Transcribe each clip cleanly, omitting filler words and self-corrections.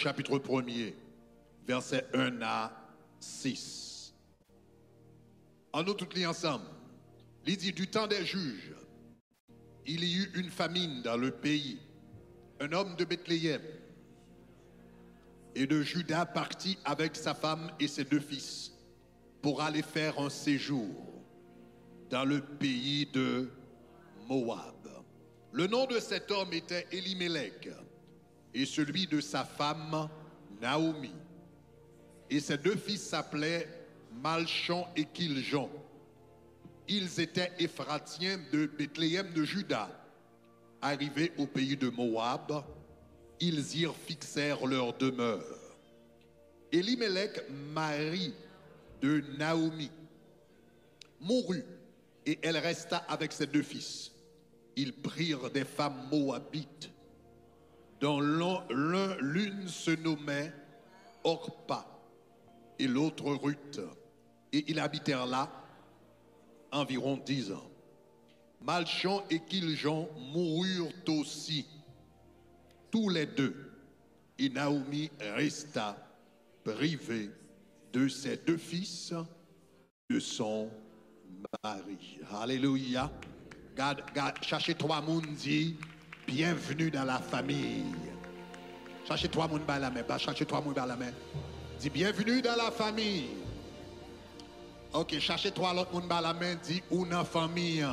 chapitre 1er, versets 1 à 6. En nous toutes les ensemble, il dit, du temps des juges, il y eut une famine dans le pays. Un homme de Bethléem et de Juda partit avec sa femme et ses 2 fils pour aller faire un séjour dans le pays de Moab. Le nom de cet homme était Elimelech et celui de sa femme Naomi. Et ses 2 fils s'appelaient Malchon et Kiljon. Ils étaient Éphratiens de Bethléem de Juda. Arrivés au pays de Moab, ils y fixèrent leur demeure. Elimelech, mari de Naomi, mourut et elle resta avec ses 2 fils. Ils prirent des femmes moabites, dont l'une se nommait Orpa et l'autre Ruth, et ils habitèrent là environ 10 ans. Malchon et Kiljon moururent aussi, tous les 2, et Naomi resta privée de ses 2 fils, de son mari. Alléluia. Cherchez 3 moun dit, bienvenue dans la famille. Cherchez 3 moun par la main, cherchez 3 moun par la main. Dit, bienvenue dans la famille. Ok, cherchez 3 autres moun par la main, dit, ou dans la famille.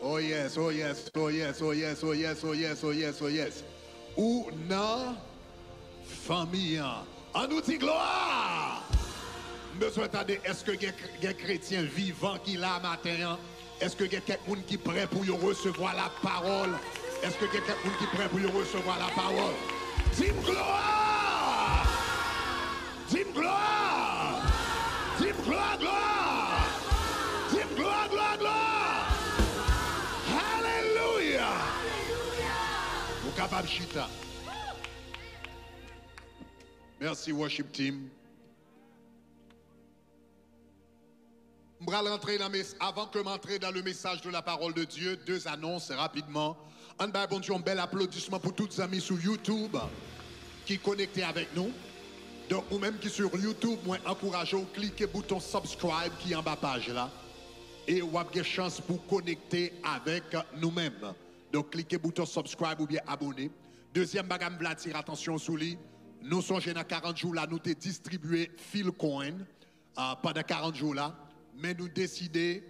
Oh yes, oh yes, oh yes, oh yes, oh yes, oh yes, oh yes, oh yes. Ou dans famille. On nous dit gloire. Besoin d'entendre, est-ce que il y a des chrétiens vivants qui là matin? Est-ce que il y a quelqu'un qui est prêt pour recevoir la parole? Est-ce que il y a quelqu'un qui est prêt pour recevoir la parole? Dis-moi gloire! Dis-moi gloire! Dis-moi gloire, gloire! Dis-moi gloire, gloire, gloire! Alléluia! Vous capable chita. Merci worship team. Avant que m'entrer dans le message de la parole de Dieu, 2 annonces rapidement. Un bel applaudissement pour tous les amis sur YouTube qui sont connectés avec nous. Donc, ou même qui sur YouTube, moi, encouragez-vous, cliquez le bouton subscribe qui est en bas page là. Et vous avez chance pour connecter avec nous-mêmes. Donc, cliquez le bouton subscribe ou bien abonner. Deuxième bagage, je attire attention sur lui. Nous sommes dans 40 jours là, nous avons distribué Philcoin pendant 40 jours là. Mais nous décidons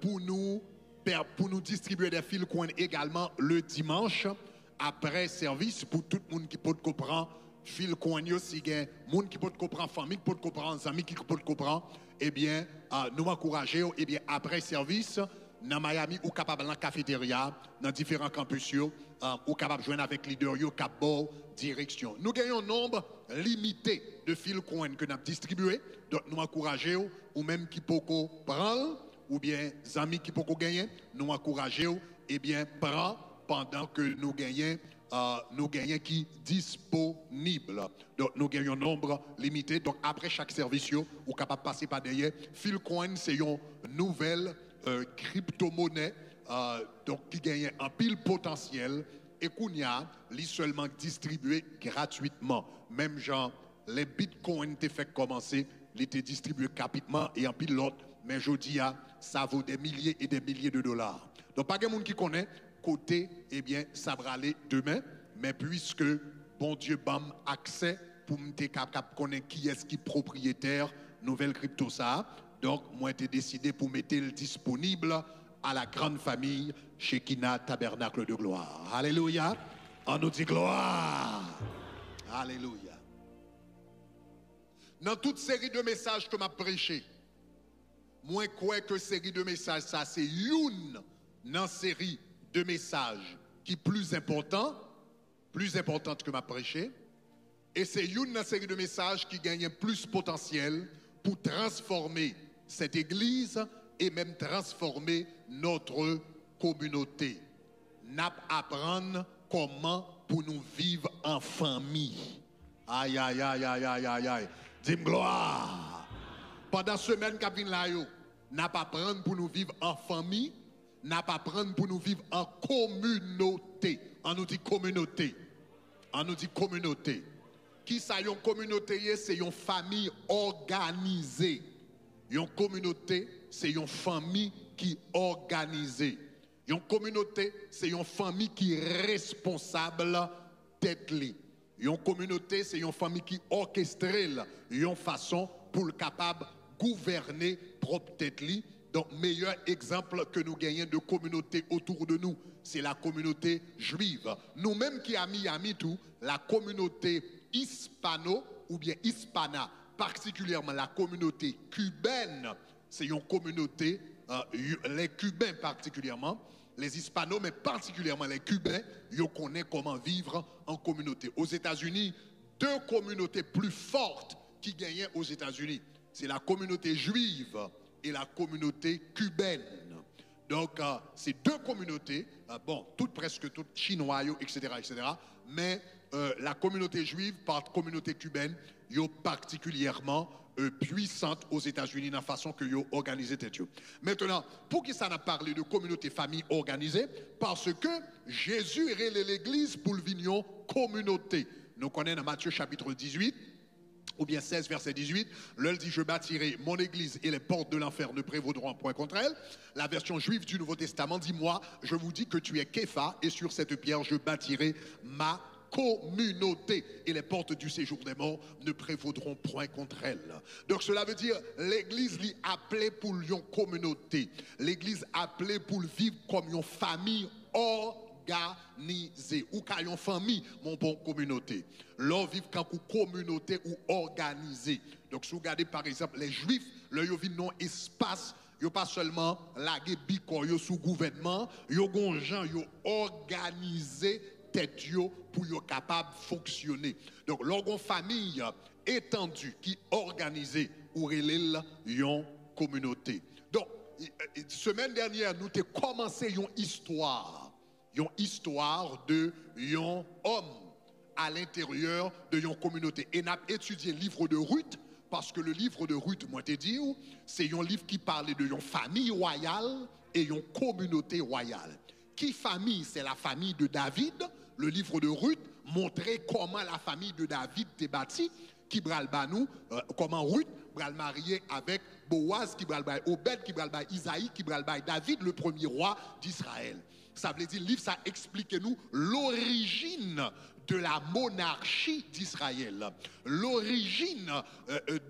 pour nous distribuer des Philcoin également le dimanche après service pour tout le monde qui peut comprendre Philcoin aussi, des monde qui peut comprendre, famille qui peut comprendre, amis qui peut comprendre. Eh bien, nous encourager, eh bien, après service, dans Miami, ou capable dans la cafétéria, dans différents campus, ou capable de joindre avec leader, ou capable direction. Nous gagnons un nombre limité de Philcoin que nous avons distribué. Donc, nous encourageons, ou même qui peut prendre, ou bien amis qui peuvent gagner, nous encourageons, eh bien, prend pendant que nous gagnons qui disponible. Donc, nous gagnons un nombre limité. Donc, après chaque service, vous capable de passer par derrière. Philcoin, c'est une nouvelle crypto-monnaie donc, qui gagne un pile potentiel et qu'on y a seulement distribué gratuitement. Même genre, les bitcoins étaient fait commencer, ils étaient distribués gratuitement et en pile l'autre. Mais je dis, ça vaut des milliers et des milliers de dollars. Donc, pas de monde qui connaît, côté, eh bien, ça va aller demain. Mais puisque, bon Dieu, bam, accès pour me connaître qui est-ce qui est propriétaire, nouvelle crypto ça. Donc, moi, j'ai décidé pour mettre le disponible à la grande famille Shekinah Tabernacle de Gloire. Alléluia. On nous dit gloire. Alléluia. Dans toute série de messages que m'a prêché, moi, quoi que série de messages, ça, c'est une dans série de messages qui est plus importante que m'a prêché. Et c'est une dans série de messages qui gagne plus potentiel pour transformer cette église et même transformer notre communauté. N'a apprendre comment pour nous vivre en famille. Aïe, aïe, aïe, aïe, aïe, aïe, aïe. Dis-moi gloire. Pendant semaine qu'a vinn là yo, n'a pas apprendre pour nous vivre en famille, n'a pas apprendre pour nous vivre en communauté. On nous dit communauté. On nous dit communauté. Qui ça, une communauté, c'est une famille organisée. Une communauté, c'est une famille qui est organisée. Une communauté, c'est une famille qui est responsable tête li. Une communauté, c'est une famille qui orchestre une façon pour le capable gouverner propre tête li. Donc, meilleur exemple que nous gagnons de communauté autour de nous, c'est la communauté juive. Nous-mêmes qui à Miami, tout, la communauté hispano ou bien hispana, particulièrement la communauté cubaine, c'est une communauté, les Cubains particulièrement, les hispanos, mais particulièrement les Cubains, ils connaissent comment vivre en communauté. Aux États-Unis, deux communautés plus fortes qui gagnent aux États-Unis, c'est la communauté juive et la communauté cubaine. Donc, ces deux communautés, bon, presque toutes chinoises, etc., mais la communauté juive par la communauté cubaine, est particulièrement puissante aux États-Unis dans la façon que ils ont organisé. Maintenant, pour qui ça n'a parlé de communauté famille organisée? Parce que Jésus est l'église pour le vignon communauté. Nous connaissons dans Matthieu chapitre 18, ou bien 16, verset 18, l'œil dit « Je bâtirai mon église et les portes de l'enfer ne prévaudront point contre elle ». La version juive du Nouveau Testament dit « Moi, je vous dis que tu es Képha, et sur cette pierre je bâtirai ma communauté, et les portes du séjour des morts ne prévaudront point contre elle ». Donc cela veut dire l'église l'y appelée pour une communauté. L'église appelée pour vivre comme une famille organisé ou quand une famille mon bon communauté l'on vivent quand une communauté ou organisée. Donc si vous regardez par exemple les juifs leur vivent non espace yo pas seulement laguer bicor yo sous gouvernement yo gon gens yo organisé tête yo pour yo capable fonctionner. Donc leur famille étendue qui organisée ou relève une communauté. Donc semaine dernière nous avons commencé une histoire de un homme à l'intérieur de une communauté. Et nous avons étudié le livre de Ruth, parce que le livre de Ruth, moi te dis, c'est un livre qui parle de une famille royale et une communauté royale. Qui famille? C'est la famille de David. Le livre de Ruth montrait comment la famille de David était bâtie, qui bral banou, comment Ruth bral marié avec Boaz, qui bral bail Obed, qui bral bail Isaïe, qui bral bail David, le premier roi d'Israël. Ça veut dire, le livre, ça explique nous l'origine de la monarchie d'Israël, l'origine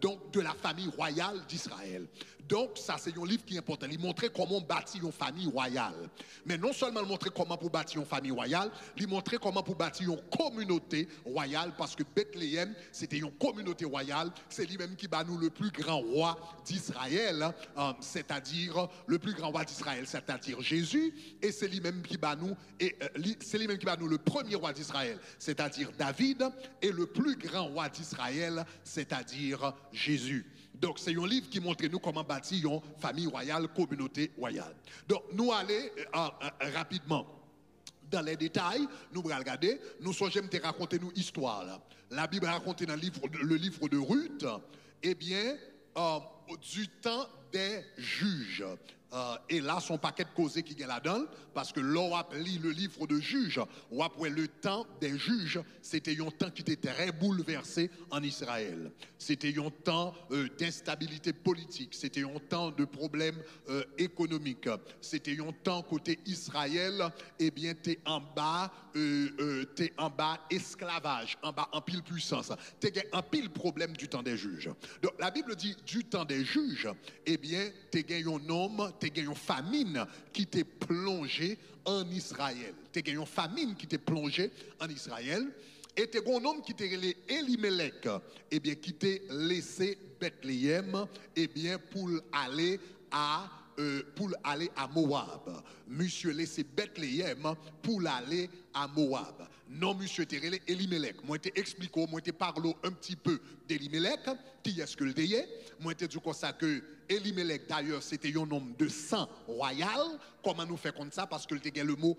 donc de la famille royale d'Israël. Donc ça c'est un livre qui est important. Il montrait comment bâtir une famille royale. Mais non seulement montrer comment pour bâtir une famille royale, il montrait comment pour bâtir une communauté royale, parce que Bethléem c'était une communauté royale. C'est lui-même qui bat nous le plus grand roi d'Israël, c'est-à-dire le plus grand roi d'Israël, c'est-à-dire Jésus, et c'est lui-même qui bat nous le premier roi d'Israël, c'est-à-dire David, et le plus grand roi d'Israël, c'est-à-dire Jésus. Donc, c'est un livre qui montre nous comment bâtir une famille royale, communauté royale. Donc, nous allons rapidement dans les détails, nous allons regarder, nous sommes te raconter nous histoire là. La Bible raconte dans le livre de Ruth, eh bien, du temps des juges. Et là, son paquet de causés qui est là-dedans, parce que l'on a lu le livre de juges, ou après le temps des juges, c'était un temps qui était très bouleversé en Israël. C'était un temps d'instabilité politique, c'était un temps de problèmes économiques, c'était un temps côté Israël, eh bien, t'es en bas esclavage, en bas en pile puissance, t'es en pile problème du temps des juges. Donc, la Bible dit du temps des juges, eh bien, t'es un homme, t'es une famine qui t'est plongé en Israël. T'es une famine qui t'est plongé en Israël. Et t'es un homme qui t'est relé Elimelech, eh bien, qui t'est laissé Bethléem, eh bien, pour aller à Moab. Monsieur laissé Bethléem pour aller à Moab. Non, monsieur t'es relé Elimelech. Moi, t'ai expliqué, moi, t'ai parlé un petit peu d'Elimelech, qui est-ce que le déyé. Moi, t'ai dit comme ça que Elimelech, d'ailleurs, c'était un homme de sang royal. Comment nous fait comme ça? Parce que le mot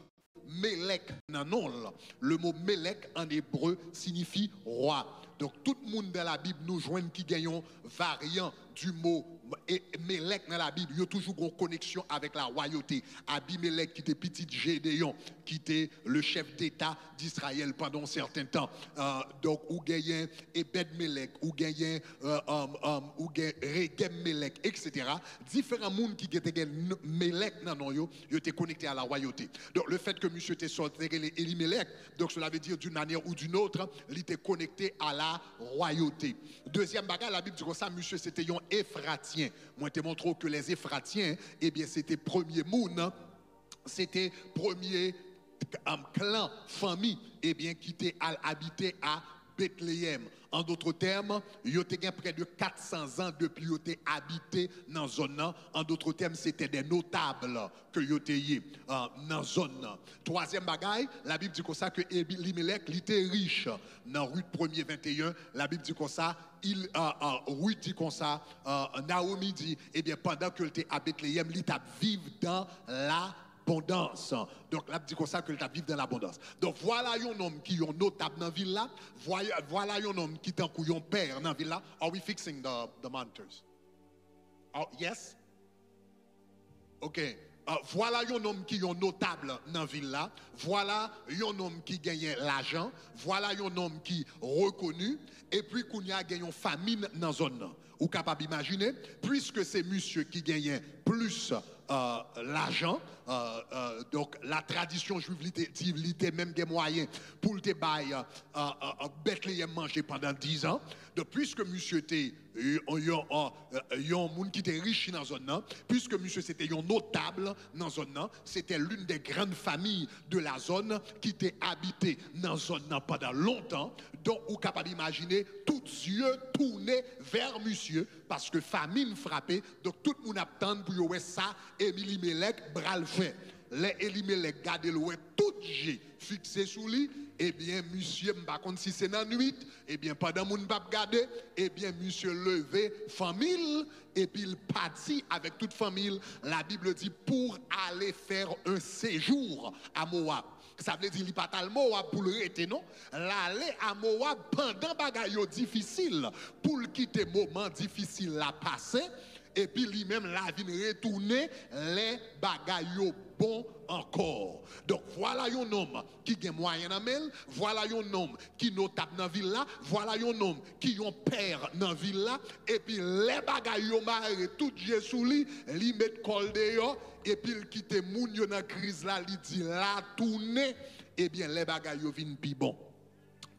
Melech, non, le mot Melech en hébreu signifie roi. Donc tout le monde dans la Bible nous joigne qui gagnons variant du mot et Mélec dans la Bible, il y a toujours une connexion avec la royauté. Abimelech qui était petit Gédéon, qui était le chef d'État d'Israël pendant un certain temps. Donc, ou gagnait Ebed-Melech, ou gagnait Regem-Melech, etc. Différents mondes qui étaient Mélec, non, ils étaient connectés à la royauté. Donc, le fait que monsieur était sorti Elimelech, donc cela veut dire d'une manière ou d'une autre, il était connecté à la royauté. Deuxième bagage, la Bible dit que ça, monsieur, c'était un Éphratien. Moi, je te montre que les Éphratiens, eh bien, c'était premier monde, c'était premier clan, famille, eh bien, qui était habité à Bethléem. En d'autres termes, il y a près de 400 ans depuis qu'ils étaient habités dans la zone. En d'autres termes, c'était des notables que ils étaient dans la zone. Troisième bagaille, la Bible dit comme ça que Elimelech était riche. Dans Ruth 1er 21, la Bible dit comme ça, Ruth dit comme ça, Naomi dit, eh bien, pendant que était à Bethléem, il était vivre dans la abondance. Donc, là, dit comme ça que tu vivre dans l'abondance. Donc, voilà un homme qui est notable dans la ville là. Voilà un homme qui est un père dans la ville là. Are we fixing the monitors? Oh, yes? OK. Voilà un homme qui est notable dans la ville là. Voilà un homme qui gagne l'argent. Voilà un homme qui est reconnu. Et puis, qu'on y a gagné une famine dans la zone. Vous êtes capable d'imaginer, puisque c'est monsieur qui gagne plus l'argent, donc la tradition juive était même des moyens pour te bailler Bethléem manger pendant 10 ans. Donc, puisque monsieur était un monde qui était riche dans la zone, puisque monsieur c'était un notable dans la zone, c'était l'une des grandes familles de la zone qui était habitée dans la zone pendant longtemps. Donc, vous êtes capable d'imaginer, tous yeux tournés vers monsieur, parce que famine frappait, donc tout le monde attend pour voir ça, Elimelech bral fait. Les Elimelech gardent le tout j'ai fixé sous lui, eh bien, monsieur, par contre, si c'est dans la nuit, eh bien, pendant mon pape garder, eh bien, monsieur levé famille, et puis il partit avec toute famille, la Bible dit, pour aller faire un séjour à Moab. Ça veut dire qu'il n'y a pas de Moab pour le rester, non? L'aller à Moab pendant bagaille difficile, pour le quitter moment difficile à passer, et puis lui-même la vie retourner les bagailles bon encore. Donc voilà un homme qui a moyen à mêler, voilà un homme qui est notable dans la ville là, voilà un homme qui est un père dans la ville là, et puis les bagailles marre tout Dieu sous lui, lui met col dehors, et puis il quitte moun yo dans crise là, il dit la tourner, et bien les bagailles viennent plus bon.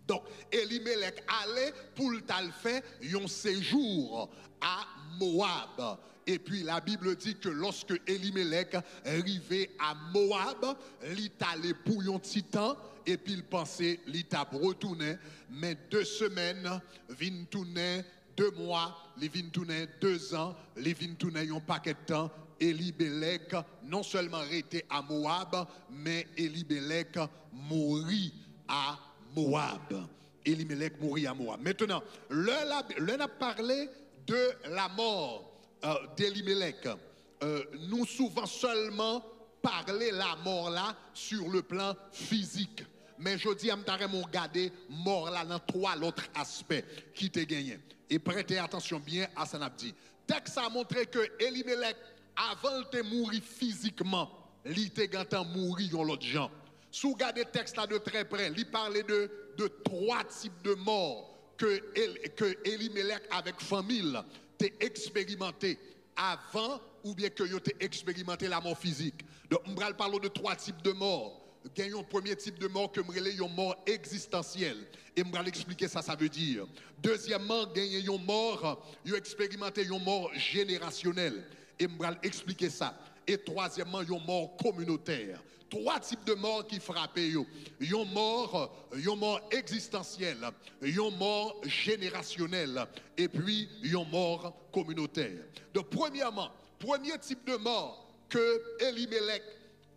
Donc, Elimelech allait pour le faire un séjour à Moab. Et puis la Bible dit que lorsque Elimelech arrivait à Moab, il allait pour un petit temps, et puis il pensait qu'il allait retourner. Mais 2 semaines, il tourner 2 mois, il vient tourner 2 ans, il vient tourner un paquet de temps. Elimelech non seulement était à Moab, mais Elimelech mourit à Moab. Elimelech mourit à Moab. Maintenant, l'on a parlé de la mort d'Elimelech. Nous souvent seulement parler la mort là sur le plan physique. Mais je dis à m'tarem regarder mort là dans 3 autres aspects qui te gagné. Et prêtez attention bien à ça n'a dit. Texte a montré que Elimelech avant de mourir physiquement, il était gantan mourir dans l'autre gens. Si vous regardez le texte là de très près, il parlait de 3 types de morts que Elimelech avec famille t'a expérimenté avant ou bien que vous avez expérimenté la mort physique. Donc, on va parler de 3 types de morts. Il y a un premier type de mort que je vais une mort existentielle. Et je vais expliquer ça veut dire. Deuxièmement, il y a une mort, vous avez expérimenté une mort générationnelle. Et je vais expliquer ça. Et troisièmement, il y a une mort communautaire. 3 types de morts qui frappent. Il y a une mort existentielle, il y a une mort générationnelle, et puis il y a une mort communautaire. Donc, premièrement, premier type de mort que Elimelech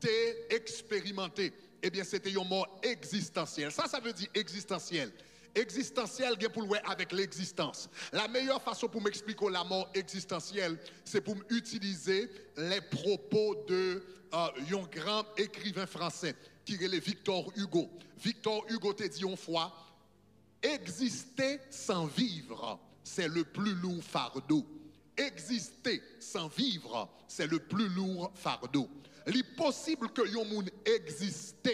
t'a expérimenté, eh bien, c'était une mort existentielle. Ça veut dire existentielle. Existentielle, bien pour le voir avec l'existence. La meilleure façon pour m'expliquer la mort existentielle, c'est pour utiliser les propos de un grand écrivain français qui est Victor Hugo. Victor Hugo te dit une fois, exister sans vivre, c'est le plus lourd fardeau. exister sans vivre, c'est le plus lourd fardeau. Il est possible que yon moun existe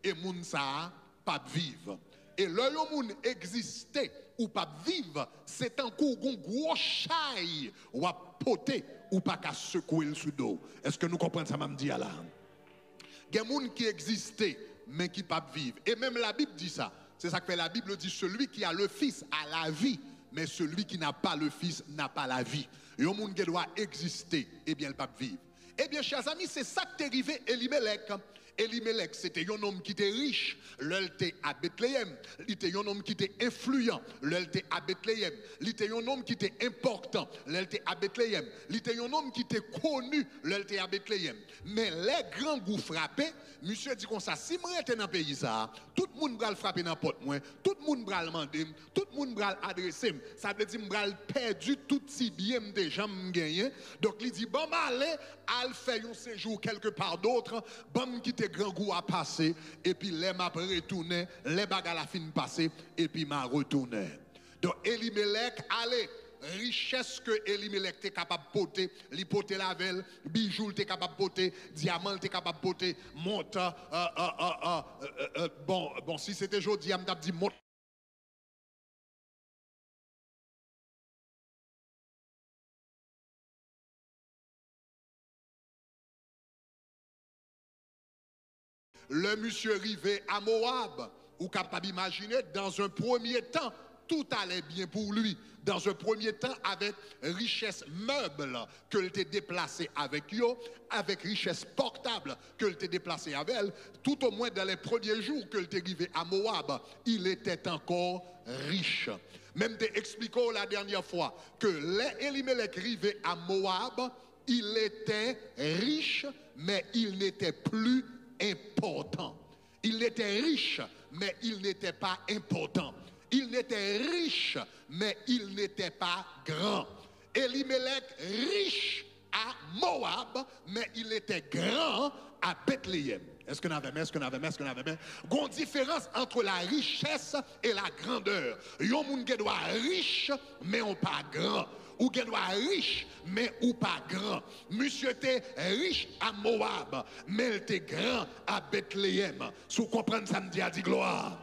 et moun sa pas vivre. Et le yon moun existe ou pas vivre, c'est un coup gon gros chai ou à poter ou pas qu'à secouer le sous dos. Est-ce que nous comprenons ça, m'a dit là? Il y a des gens qui existent mais qui ne peuvent pas vivre. Et même la Bible dit ça. C'est ça que fait la Bible dit, celui qui a le Fils a la vie, mais celui qui n'a pas le Fils n'a pas la vie. Il y a des gens qui doivent exister, et bien, ils ne peuvent pas vivre. Eh bien, chers amis, c'est ça qui est arrivé à Elimelech. Elimelech, c'était un homme qui était riche, l'el était à Bethléem. Il était un homme qui était influent, l'el était à Bethléem. Il était un homme qui était important, l'el était à Bethléem. Il était un homme qui était connu, l'el était à Bethléem. Mais les grands goûts frappés, monsieur dit comme ça, si moi j'étais dans le pays, ça, tout le monde va le frapper dans la porte, tout le monde va le demander, tout le monde va l'adresser. Ça veut dire que je vais perdre tout si bien déjà gagné. Donc il dit, bon, allez, al faire un séjour quelque part d'autre, bon, quitter grand goût à passer, et puis les m'a retourné, les bagages à fin passer, et puis m'a retourné. Donc Elimelech, allez, richesse que Elimelech était capable de porter, l'hypothèse la velle, bijoux était capable de porter, diamant était capable de porter, monte, bon, si c'était aujourd'hui, on m'a dit monte. Le monsieur arrivé à Moab, ou capable d'imaginer, dans un premier temps, tout allait bien pour lui. Dans un premier temps, avec richesse meuble que l'était déplacé avec lui, avec richesse portable que l'était déplacé avec elle, tout au moins dans les premiers jours que l'était arrivé à Moab, il était encore riche. Même expliquons la dernière fois que les Elimelech arrivé à Moab, il était riche, mais il n'était plus important. Il était riche, mais il n'était pas important. Il était riche, mais il n'était pas grand. Elimelech, riche à Moab, mais il était grand à Bethléem. Est-ce qu'on avait une différence entre la richesse et la grandeur. Yon moun qui doit riche, mais on pas grand. Ou qui doit riche, mais ou pas grand. Monsieur était riche à Moab, mais il était grand à Bethléem. Si vous comprenez ça, me dit à dit gloire.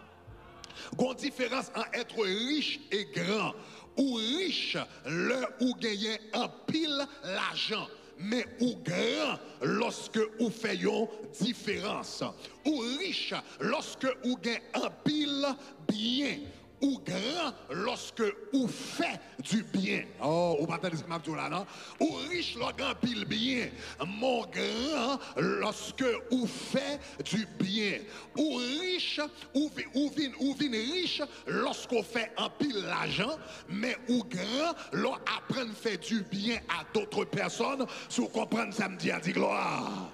Gon différence entre être riche et grand. Ou riche, le ou gagner en pile l'argent. Mais ou grand lorsque ou fait une différence. Ou riche lorsque ou gagne en pile bien. Ou grand lorsque ou fait du bien. Oh, ou pas ce que là, non? Ou riche lorsque en pile bien. Mon grand lorsque ou fait du bien. Ou riche, ou vin riche lorsqu'on fait en pile l'argent, mais ou grand lorsqu'on apprend à faire du bien à d'autres personnes. Si vous comprenez, ça me dit à dire gloire.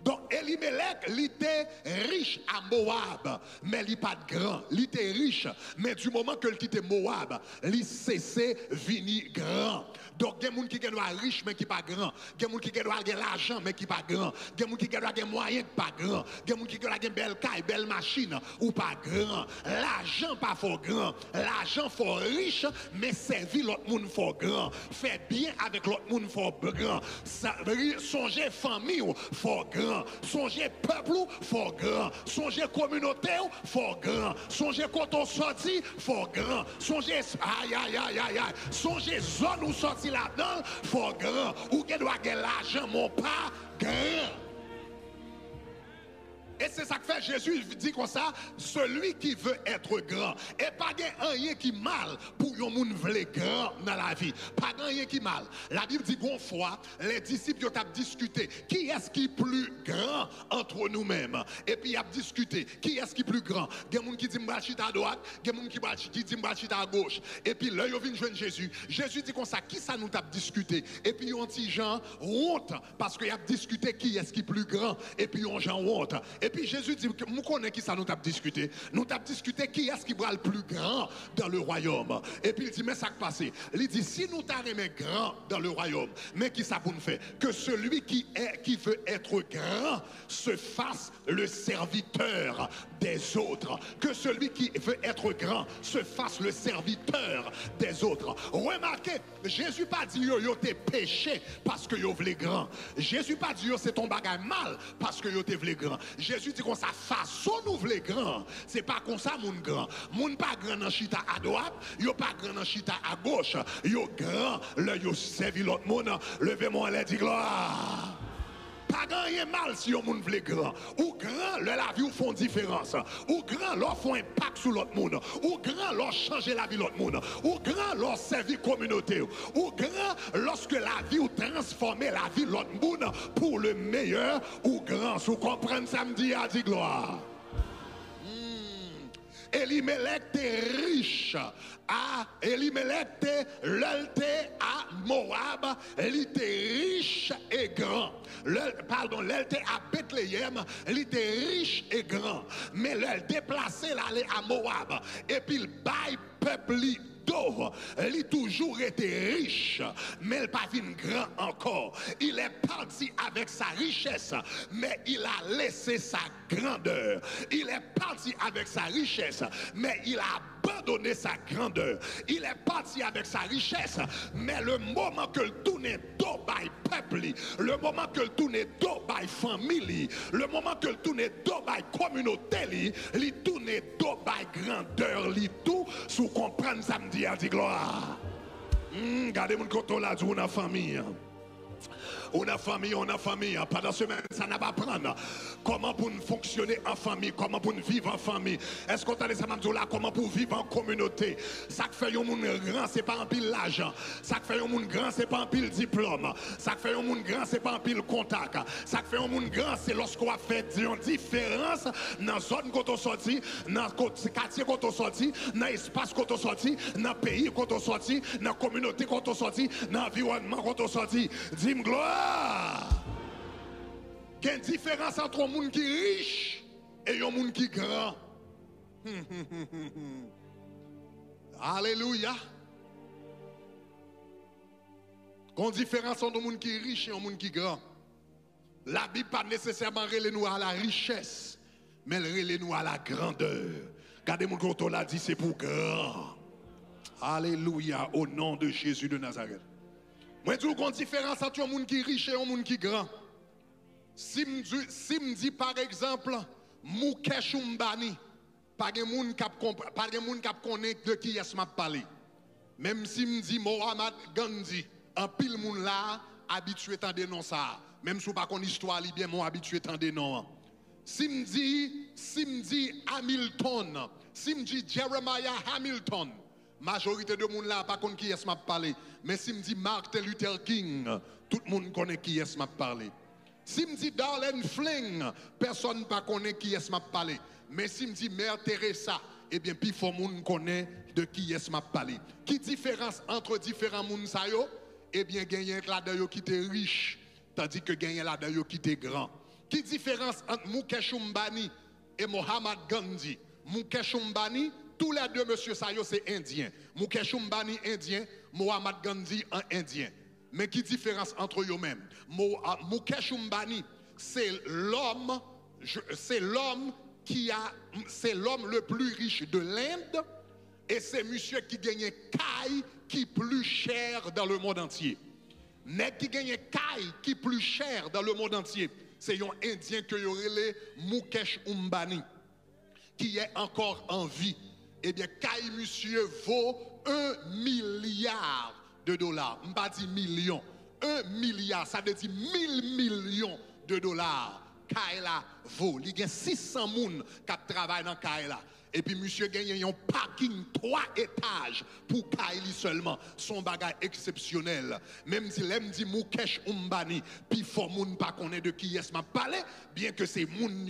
Donc Elimelech, il était riche à Moab, mais il n'est pas grand. Il était riche, mais du moment que il quittait Moab, il cessait venir grand. Donc il y a des gens qui sont riches, mais qui ne sont pas grands. Il y a des gens qui ont l'argent, mais qui ne sont pas grands. Il y a des gens qui ont des moyens, qui ne sont pas grands. Il y a des gens qui ont des belles cailles, belles machines, ou pas grands. L'argent pas fort grand. L'argent fort riche, mais servir l'autre monde fort grand. Faire bien avec l'autre monde fort grand. Songer famille fort grand. Songez peuple fort grand. Songez communauté fort grand. Songez quand on sorti fort grand. Songez aïe. Songez zone où sorti là-dedans fort grand. Ou qui doit gagner l'argent mon pas grand. Et c'est ça que fait Jésus, il dit comme ça, celui qui veut être grand. Et pas rien qui mal pour yon moun vle grand dans la vie. Pas rien qui mal. La Bible dit qu'on fois, les disciples ont discuté, qui est-ce qui est plus grand entre nous-mêmes? Et puis ils ont discuté, qui est-ce qui est plus grand? Il y a des gens qui disent m'bachit à droite, il y a des gens qui disent m'bachit à gauche. Et puis là, ils viennent joindre Jésus. Jésus dit comme ça, qui ça nous a discuté? Et puis ils ont dit Jean honte, parce qu'ils ont discuté qui est-ce qui est plus grand. Et puis ils ont Jean honte. Et puis puis Jésus dit, nous connaissons qui ça nous t'a discuté. Nous t'a discuté qui est-ce qui sera le plus grand dans le royaume. Et puis il dit, mais ça qui passe. Il dit, si nous t'arrêtons grand dans le royaume, mais qui ça pour nous faire? Que celui qui veut être grand se fasse le serviteur des autres. Que celui qui veut être grand se fasse le serviteur des autres. Remarquez, Jésus pas dit yo t'es péché parce que yo voulez grand. Jésus pas dit yo c'est ton bagage mal parce que yo t'es voulez grand. Jésus dit qu'on sa façon nous voulez grand. C'est pas comme ça moun grand. Moun pas grand dans chita à droite, yo pas grand dans chita à gauche. Yo grand, le yo servi l'autre monde. Levez-moi les dit gloire. Pas rien mal si on moun vle grand. Ou grand, la vie ou font différence. Ou grand, leur font impact sur l'autre monde. Ou grand, leur changer la vie l'autre monde. Ou grand, leur servir communauté. Ou grand, lorsque la vie ou transformer la vie l'autre monde pour le meilleur. Ou grand, si vous comprenez samedi à dit gloire. Elimelech était riche. Elimelech était à Moab. Il était riche et grand. Elle était à Bethléem. Il était riche et grand. Mais elle déplacé l'aller à Moab. Et puis il baille peuple d'eau. Il a toujours été riche, mais il n'est pas venu grand encore. Il est parti avec sa richesse, mais il a laissé sa grandeur. Il est parti avec sa richesse, mais il a abandonné sa grandeur. Il est parti avec sa richesse, mais le moment que le tourne dos by peuple, le moment que le tourne dos by famille, le moment que le tourne dos by communauté, il tourne dos by grandeur, il tout sous comprendre samedi à dit gloire. Regardez mon côté là, on a famille. On a famille. Pendant ce semaine, ça n'a pas prendre. Comment pour nous fonctionner en famille, comment pour nous vivre en famille. Est-ce qu'on t'a dit ça là, comment pour vivre en communauté. Ça qui fait un monde grand, c'est pas un pile l'argent. Ça qui fait un monde grand, c'est pas un pile diplôme. Ça qui fait un monde grand, c'est pas un pile contact. Ça qui fait un monde grand, c'est lorsqu'on a fait une différence dans la zone qu'on a sorti, dans le quartier qu'on a sorti, dans l'espace qu'on a sorti, dans le pays qu'on a sorti, dans la communauté qu'on a sorti, dans l'environnement qu'on a sorti. Dis-moi gloire. Il y a une différence entre un monde qui est riche et un monde qui est grand. Alléluia. Il y a une différence entre un monde qui est riche et un monde qui est grand. La Bible pas nécessairement relève nous à la richesse, mais elle relève nous à la grandeur. Regardez mon côté là dit c'est pour grand. Alléluia au nom de Jésus de Nazareth. Moi, je dis qu'il y a une différence entre un monde qui est riche et un monde qui est grand. Si me dit par exemple, Mukesh Umbani, pas de monde qui connaît de qui est-ce m'a parlé. Même si me dit Mohamed Gandhi, un pile monde là habitué à non ça. Même si pas qu'on histoire li bien mon habitué à non. Si me dit Hamilton, si me dit Jeremiah Hamilton, majorité de monde là pas connaît qui est-ce m'a parlé. Mais si me dit Martin Luther King, tout le monde connaît qui est-ce m'a parlé. Si me dit Darlene Fling, personne ne connaît qui est-ce m'a parlé. Mais si me dit Mère Teresa, eh bien, puis faut monde connaît de qui est-ce m'a parlé. Qui différence entre différents monde ça yo? Eh bien, gagner là-dedans qui était riche, tandis que gagner là-dedans qui était grand. Qui différence entre Mukesh Umbani et Mohamed Gandhi? Mukesh Umbani, tous les deux, monsieur Sayo, c'est indien. Mukesh Umbani, indien. Mohamed Gandhi, un indien. Mais qui différence entre eux-mêmes? Mukesh Umbani, c'est l'homme le plus riche de l'Inde. Et c'est monsieur qui gagne caille qui plus cher dans le monde entier. Nèg qui gagne caille qui plus cher dans le monde entier, c'est un indien que y aurait Mukesh Umbani, qui est encore en vie. Eh bien, caille monsieur vaut 1 milliard de dollars. Je ne pas dire millions. 1 milliard, ça veut dire 1000 millions de dollars. Kaila vaut. Il y a 600 personnes qui travaillent dans Kaila. Et puis, monsieur gagne un parking 3 étages pour Kaili seulement. Son bagage exceptionnel. Même si l'aime dit Mukesh Umbani, puis faut moun pas connaître de qui est-ce m'a parlé, bien que c'est moun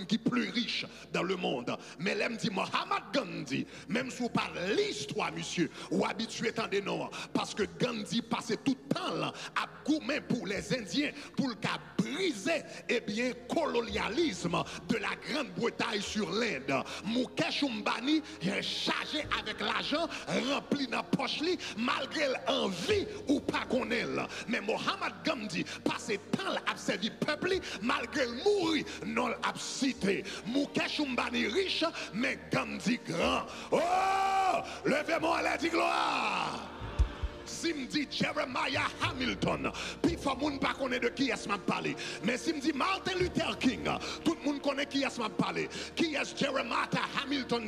qui est plus riche dans le monde. Mais l'aime dit Mohamed Gandhi, même si vous parlez l'histoire, monsieur, ou habitué tant des noms, parce que Gandhi passait tout le temps là, à goumer pour les Indiens, pour le cas briser c'est eh bien colonialisme de la Grande-Bretagne sur l'Inde. Mukesh Umbani est chargé avec l'argent rempli dans poche li malgré l'envie ou pas qu'on est là. Mais Mohamed Gandhi passe temps à servir peuple malgré le mourir non l'a cité. Mukesh Umbani riche mais Gandhi grand. Oh, levez-moi à la gloire. Si me dit Jeremiah Hamilton, puis il faut que pas connaît de qui est-ce m'a parlé. Mais si me dit Martin Luther King, tout le monde connaît qui est-ce m'a parlé. Qui est Jeremiah Hamilton?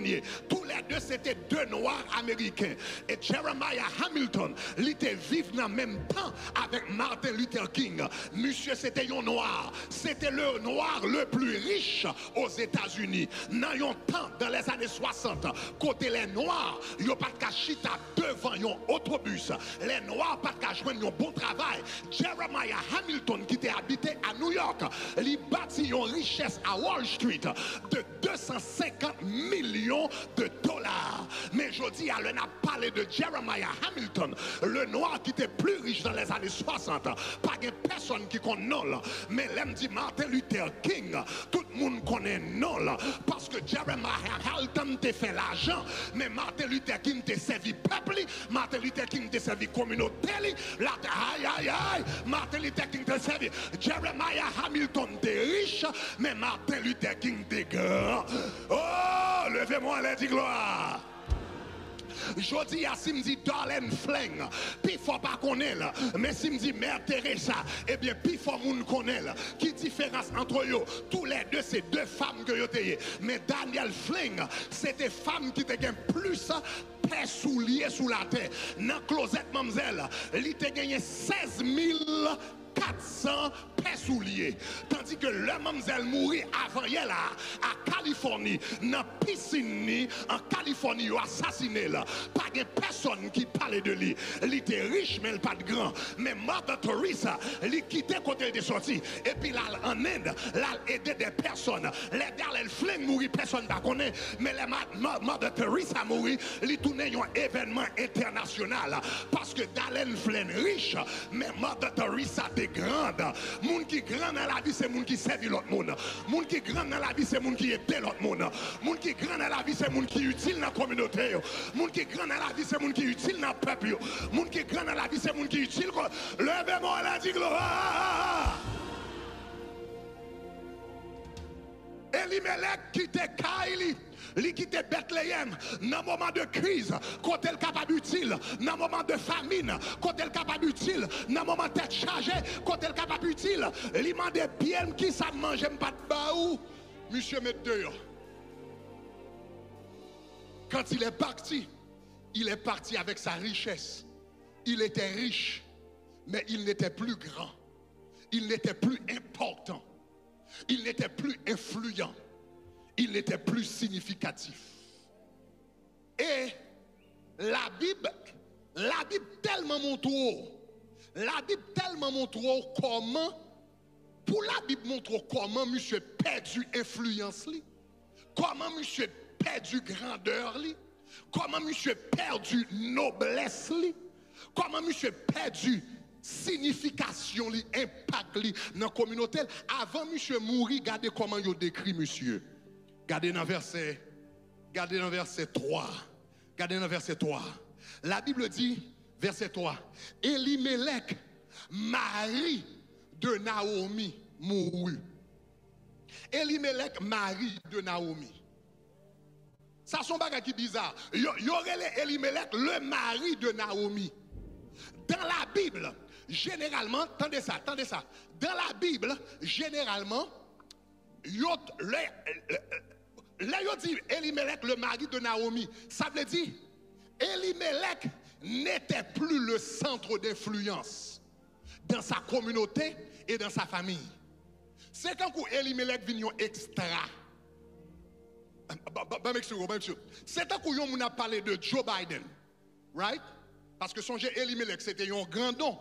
Tous les deux c'était deux noirs américains. Et Jeremiah Hamilton, il était vivant dans le même temps avec Martin Luther King. Monsieur c'était un noir. C'était le noir le plus riche aux États-Unis. Dans un temps, dans les années 60, côté les noirs, ils n'ont pas de chita devant un autobus. Les noirs pas de joindre un bon travail. Jeremiah Hamilton qui était habité à New York, il bâtit une richesse à Wall Street de 250 millions de dollars. Mais je dis, on a parlé de Jeremiah Hamilton, le noir qui était plus riche dans les années 60. Pas de personne qui connaît non. Mais l'aime dit Martin Luther King, tout le monde connaît non. Parce que Jeremiah Hamilton t'a fait l'argent, mais Martin Luther King t'a servi peuple, Martin Luther King t'a servi communauté, aïe aïe aïe, Martin Luther King t'a servi. Jeremiah Hamilton t'es riche, mais Martin Luther King t'es grand. Oh, levez-moi à la gloire. Je dis à si me dit Darlene Fling, puis faut pas connaître, mais si me dit Mère Teresa, eh bien puis faut moun connaître. Qui différence entre eux? Tous les deux c'est deux femmes que yo t'ayez. Mais Daniel Fling, c'était femme qui te gagne plus paix soulier sous la terre. Dans closette mademoiselle, il te gagné 16 400 paix souliers. Tandis que le mademoiselle mourit avant elle à Californie, dans piscine en Californie, il a assassiné là. Pas de personne qui parlait de lui. Il était riche mais il pas de grand. Mais Mother Teresa, il quittait côté de sorti. Et puis là en Inde, là aidé des personnes. Les Darlene Fling mourit, personne ne connaît. Mais les Mother Teresa mourit, il tournait un événement international. Parce que Darlene Fling riche, mais Mother Teresa grande. Moun qui grand dans la vie, c'est moun qui servi l'autre monde. Moun qui grand dans la vie, c'est moun qui aide l'autre monde. Moun qui grand dans la vie, c'est moun qui utile dans la communauté. Moun qui grand dans la vie, c'est moun qui utile dans le peuple. Moun qui grand dans la vie, c'est moun qui utile. Levez-moi à la gloire. Elimelech qui te Kaili. Li quitte Bethléem dans un moment de crise, quand elle est capable utile, dans un moment de famine, quand elle est capable utile, dans un moment de tête chargée, quand elle est capable utile, li mande bien qui ça mange pas de baou, monsieur met dehors. Quand il est parti avec sa richesse. Il était riche, mais il n'était plus grand. Il n'était plus important. Il n'était plus influent. Il n'était plus significatif. Et la Bible tellement montre comment, pour la Bible montre comment monsieur perdu influence li, comment monsieur perdu grandeur li, comment monsieur perdu noblesse li, comment monsieur perdu signification li, impact li dans la communauté. Avant monsieur mourir, regardez comment il décrit monsieur. Regardez dans verset 3. Regardez dans verset 3. La Bible dit, verset 3, Elimelech, mari de Naomi, mourut. Elimelech, mari de Naomi. Ça, son bagage qui bizarre. Il y aurait Elimelech, le mari de Naomi. Dans la Bible, généralement, attendez ça. Dans la Bible, généralement, là, il dit Elimelech, le mari de Naomi. Ça veut dire, Elimelech n'était plus le centre d'influence dans sa communauté et dans sa famille. C'est quand Elimelech vient extra. C'est quand on a parlé de Joe Biden, right? Parce que songez, Elimelech, c'était un grand nom.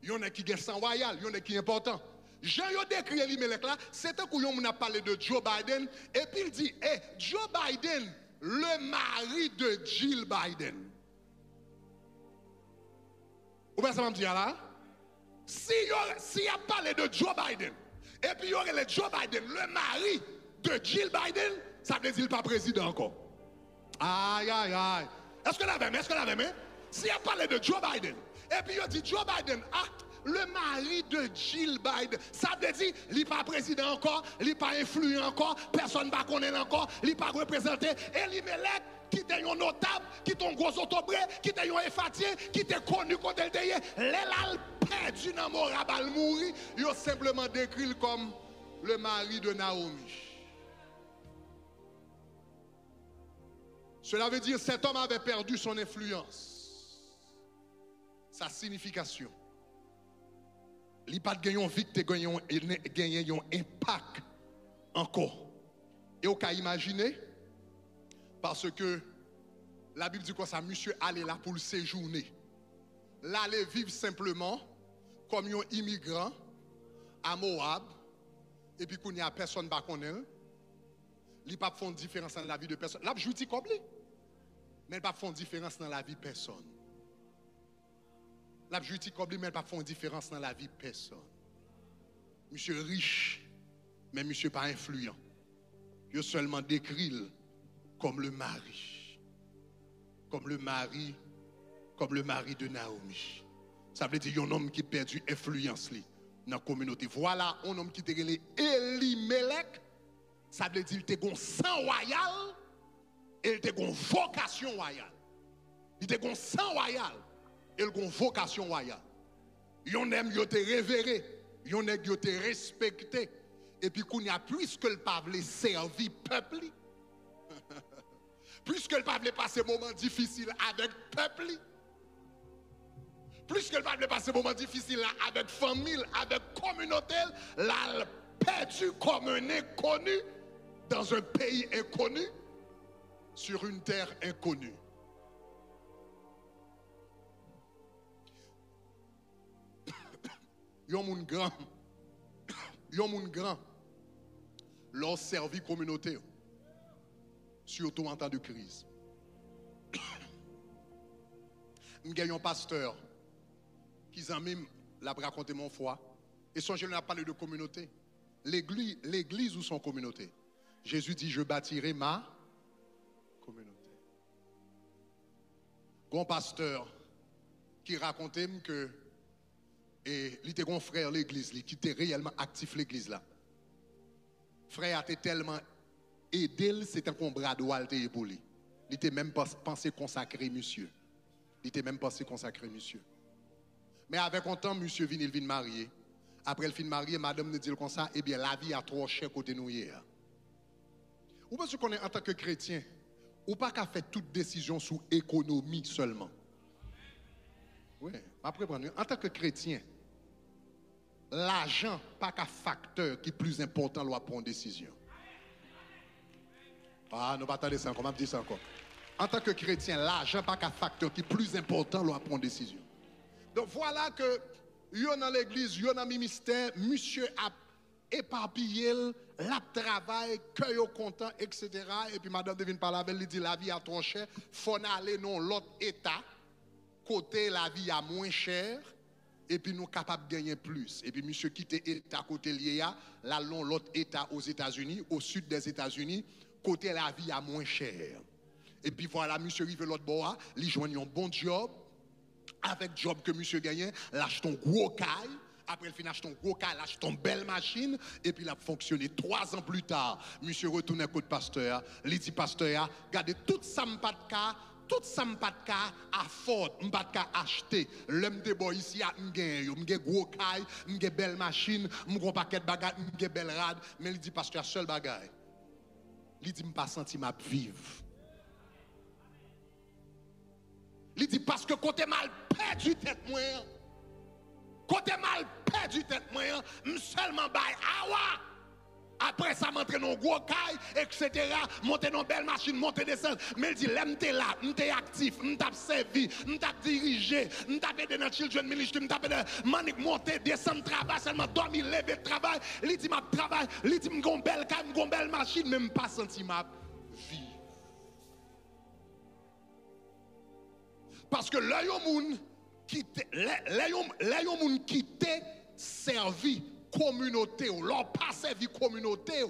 Il y en a qui est sans royal, il y en a qui est important. Jean a décrit Elimelech là, c'est un coup on a parlé de Joe Biden, et puis il dit, hey, Joe Biden, le mari de Jill Biden. Vous voyez ça me dire là? Si il a parlé de Joe Biden, Et puis il y aurait le Joe Biden, le mari de Jill Biden, ça veut dire qu'il n'est pas président encore. Aïe, aïe, aïe. Est-ce que la même? Est-ce que la même? Si on parle de Joe Biden, et puis il dit Joe Biden, le mari de Jill Biden, ça veut dire qu'il n'est pas président encore, il n'est pas influent encore, personne ne va connaître encore, il n'est pas représenté. Et Elimelech, qui était un notable, qui était un gros autobré, qui était un effatien, qui était connu quand elle était, l'élal perdu dans mon rabal mouri, il a simplement décrit comme le mari de Naomi. Cela veut dire que cet homme avait perdu son influence, sa signification. Il n'a pas gagné un vite, gagné un impact encore. Et on peut imaginer, parce que la Bible dit quoi ça, monsieur allait là pour le séjourner. Là, aller vivre simplement comme un immigrant à Moab, et puis qu'il n'y a personne qui connaît. Il ne pas faire une différence dans la vie de personne. Là, je dis comme lui. Mais il ne pas faire une différence dans la vie de personne. Là, je dis comme lui, mais il ne pas faire une différence dans la vie de personne. Monsieur riche, mais monsieur pas influent. Il seulement décrit comme le mari. Comme le mari de Naomi. Ça veut dire un homme qui a perdu influence dans la communauté. Voilà un homme qui était appelé Elimelech. Ça veut dire qu'il était un sang royal et il était une vocation royale. Il était un sang royal et il était une vocation royale. Il aime, il était révéré, il aime, il était respecté. Et puis, qu'on y a plus que le peuple servi peuple, plus que le peuple passer des moments difficiles avec peuple, plus que le peuple passer des moments difficiles avec famille, avec communauté, là, perdu comme un inconnu dans un pays inconnu, sur une terre inconnue. Yon moun grand, leur servi communauté, surtout en temps de crise. M'gagne un pasteur qui m'aime l'a raconté mon foi, et son jeune a parlé de communauté. L'église ou son communauté. Jésus dit, je bâtirai ma communauté. Un pasteur qui racontait que il était un frère l'église qui était réellement actif l'église là. Frère était tellement aidé, c'était un bras droit pour lui. Il était même pensé consacrer monsieur. Il était même pensé consacrer monsieur. Mais avec un temps monsieur vient marier. Après le fin marié, madame nous dit comme ça, eh bien la vie a trop cher côté nous hier. Ou parce qu'on est en tant que chrétien, ou pas qu'à faire toute décision sous économie seulement. Oui, après en tant que chrétien, l'argent pas qu'un facteur qui est plus important doit prendre une décision. Ah, nous pas attendre ça, comment dire ça encore? En tant que chrétien, l'argent pas qu'un facteur qui est plus important doit prendre une décision. Donc voilà que yo dans l'église, yo dans le ministère, monsieur a éparpillé, la travail, que yo content, etc. Et puis madame devine parler avec lui, dit la vie a trop cher, faut aller dans l'autre état, côté la vie a moins cher, et puis nous capables de gagner plus. Et puis monsieur quitte état côté lié, là l'autre état aux États-Unis, au sud des États-Unis, côté la vie a moins cher. Et puis voilà, monsieur arrive l'autre bord, il joigne un bon job. Avec le job que monsieur gagne, lâche ton gros caille. Après, il finit acheter ton gros caille, lâche ton belle machine. Et puis, il a fonctionné 3 ans plus tard. Monsieur retourne à côté pasteur. Il dit, pasteur, regardez, tout ça, tout ça, à fort, m'pas de acheter. L'homme de boy ici, m'gagne gros caille, m'gagne belle machine, m'gagne paquet de bagages, m'gagne belle rade. Mais il dit, pasteur, seul bagage. Il dit, m'pas senti ma vivre. Il dit parce que côté mal perdu tête moi. Côté mal perdu tête moi, seulement bail awa. Après ça m'entraîne dans gros caille etc. monter dans belle machine, monter descendre. Mais il dit l'aime t'es là, m'étais actif, m't'a servi, m't'a dirigé, m't'a aidé dans children ministry, m't'a aidé manique monter descendre travail seulement dormir lever travail. Il dit m'a travail, il dit m'gon belle caille, m'gon belle machine, même pas senti ma vie. Parce que là, yon moun qui t'est servi communauté, leur pas servi communauté,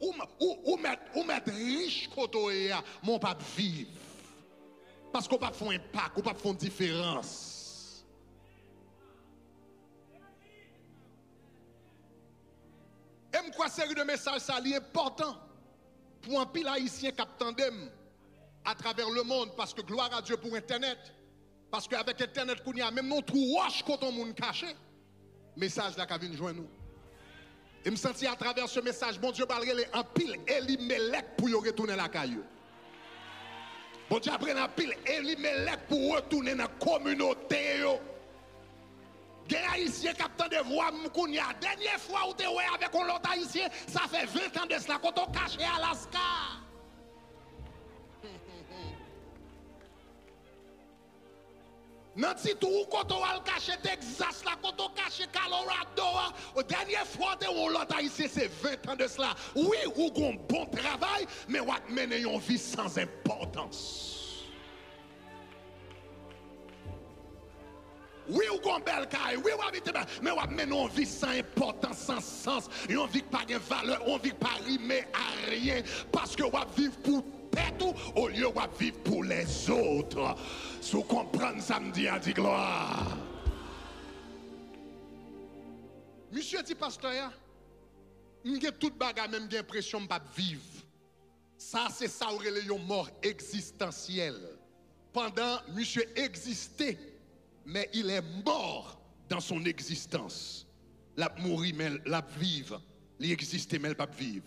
ou mettre riche côté, mon pas vivre. Parce qu'on pas faire impact, on pas faire différence. Et je crois que série de messages, ça est important pour un pile haïtien qui tandem à travers le monde, parce que gloire à Dieu pour Internet. Parce qu'avec Internet, il y a même non trop roche quand on monde caché. Message là qui vient joindre nous. Et me sentir à travers ce message, bon Dieu, parler en pile Elimelech pour y retourner la caillou. Bon Dieu, après en pile Elimelech pour retourner dans la communauté. Des haïtiens qui attendent de voir Mkounia. Dernière fois où tu es avec un autre haïtien, ça fait 20 ans de cela quand on caché à Alaska. Nan ti tou koto al caché Texas la koto caché Colorado la dernière fois te on l'autre ici c'est 20 ans de cela. Oui, ou gon bon travail mais ou mener une vie sans importance. Oui, ou gon bel caille, oui, ou habite mais ou mener une vie sans importance, sans sens, une vie qui pas de valeur, une vie qui pas rimer à rien parce que ou vivre pour tout au lieu de vivre pour les autres. Si vous comprenez ça, me dit à dit gloire. Monsieur dit pasteur, j'ai toute bagarre même j'ai l'impression de pas vivre. Ça c'est ça où il y a une mort existentielle. Pendant monsieur existait, mais il est mort dans son existence. La mourir mais la vivre, il existait mais il pas vivre.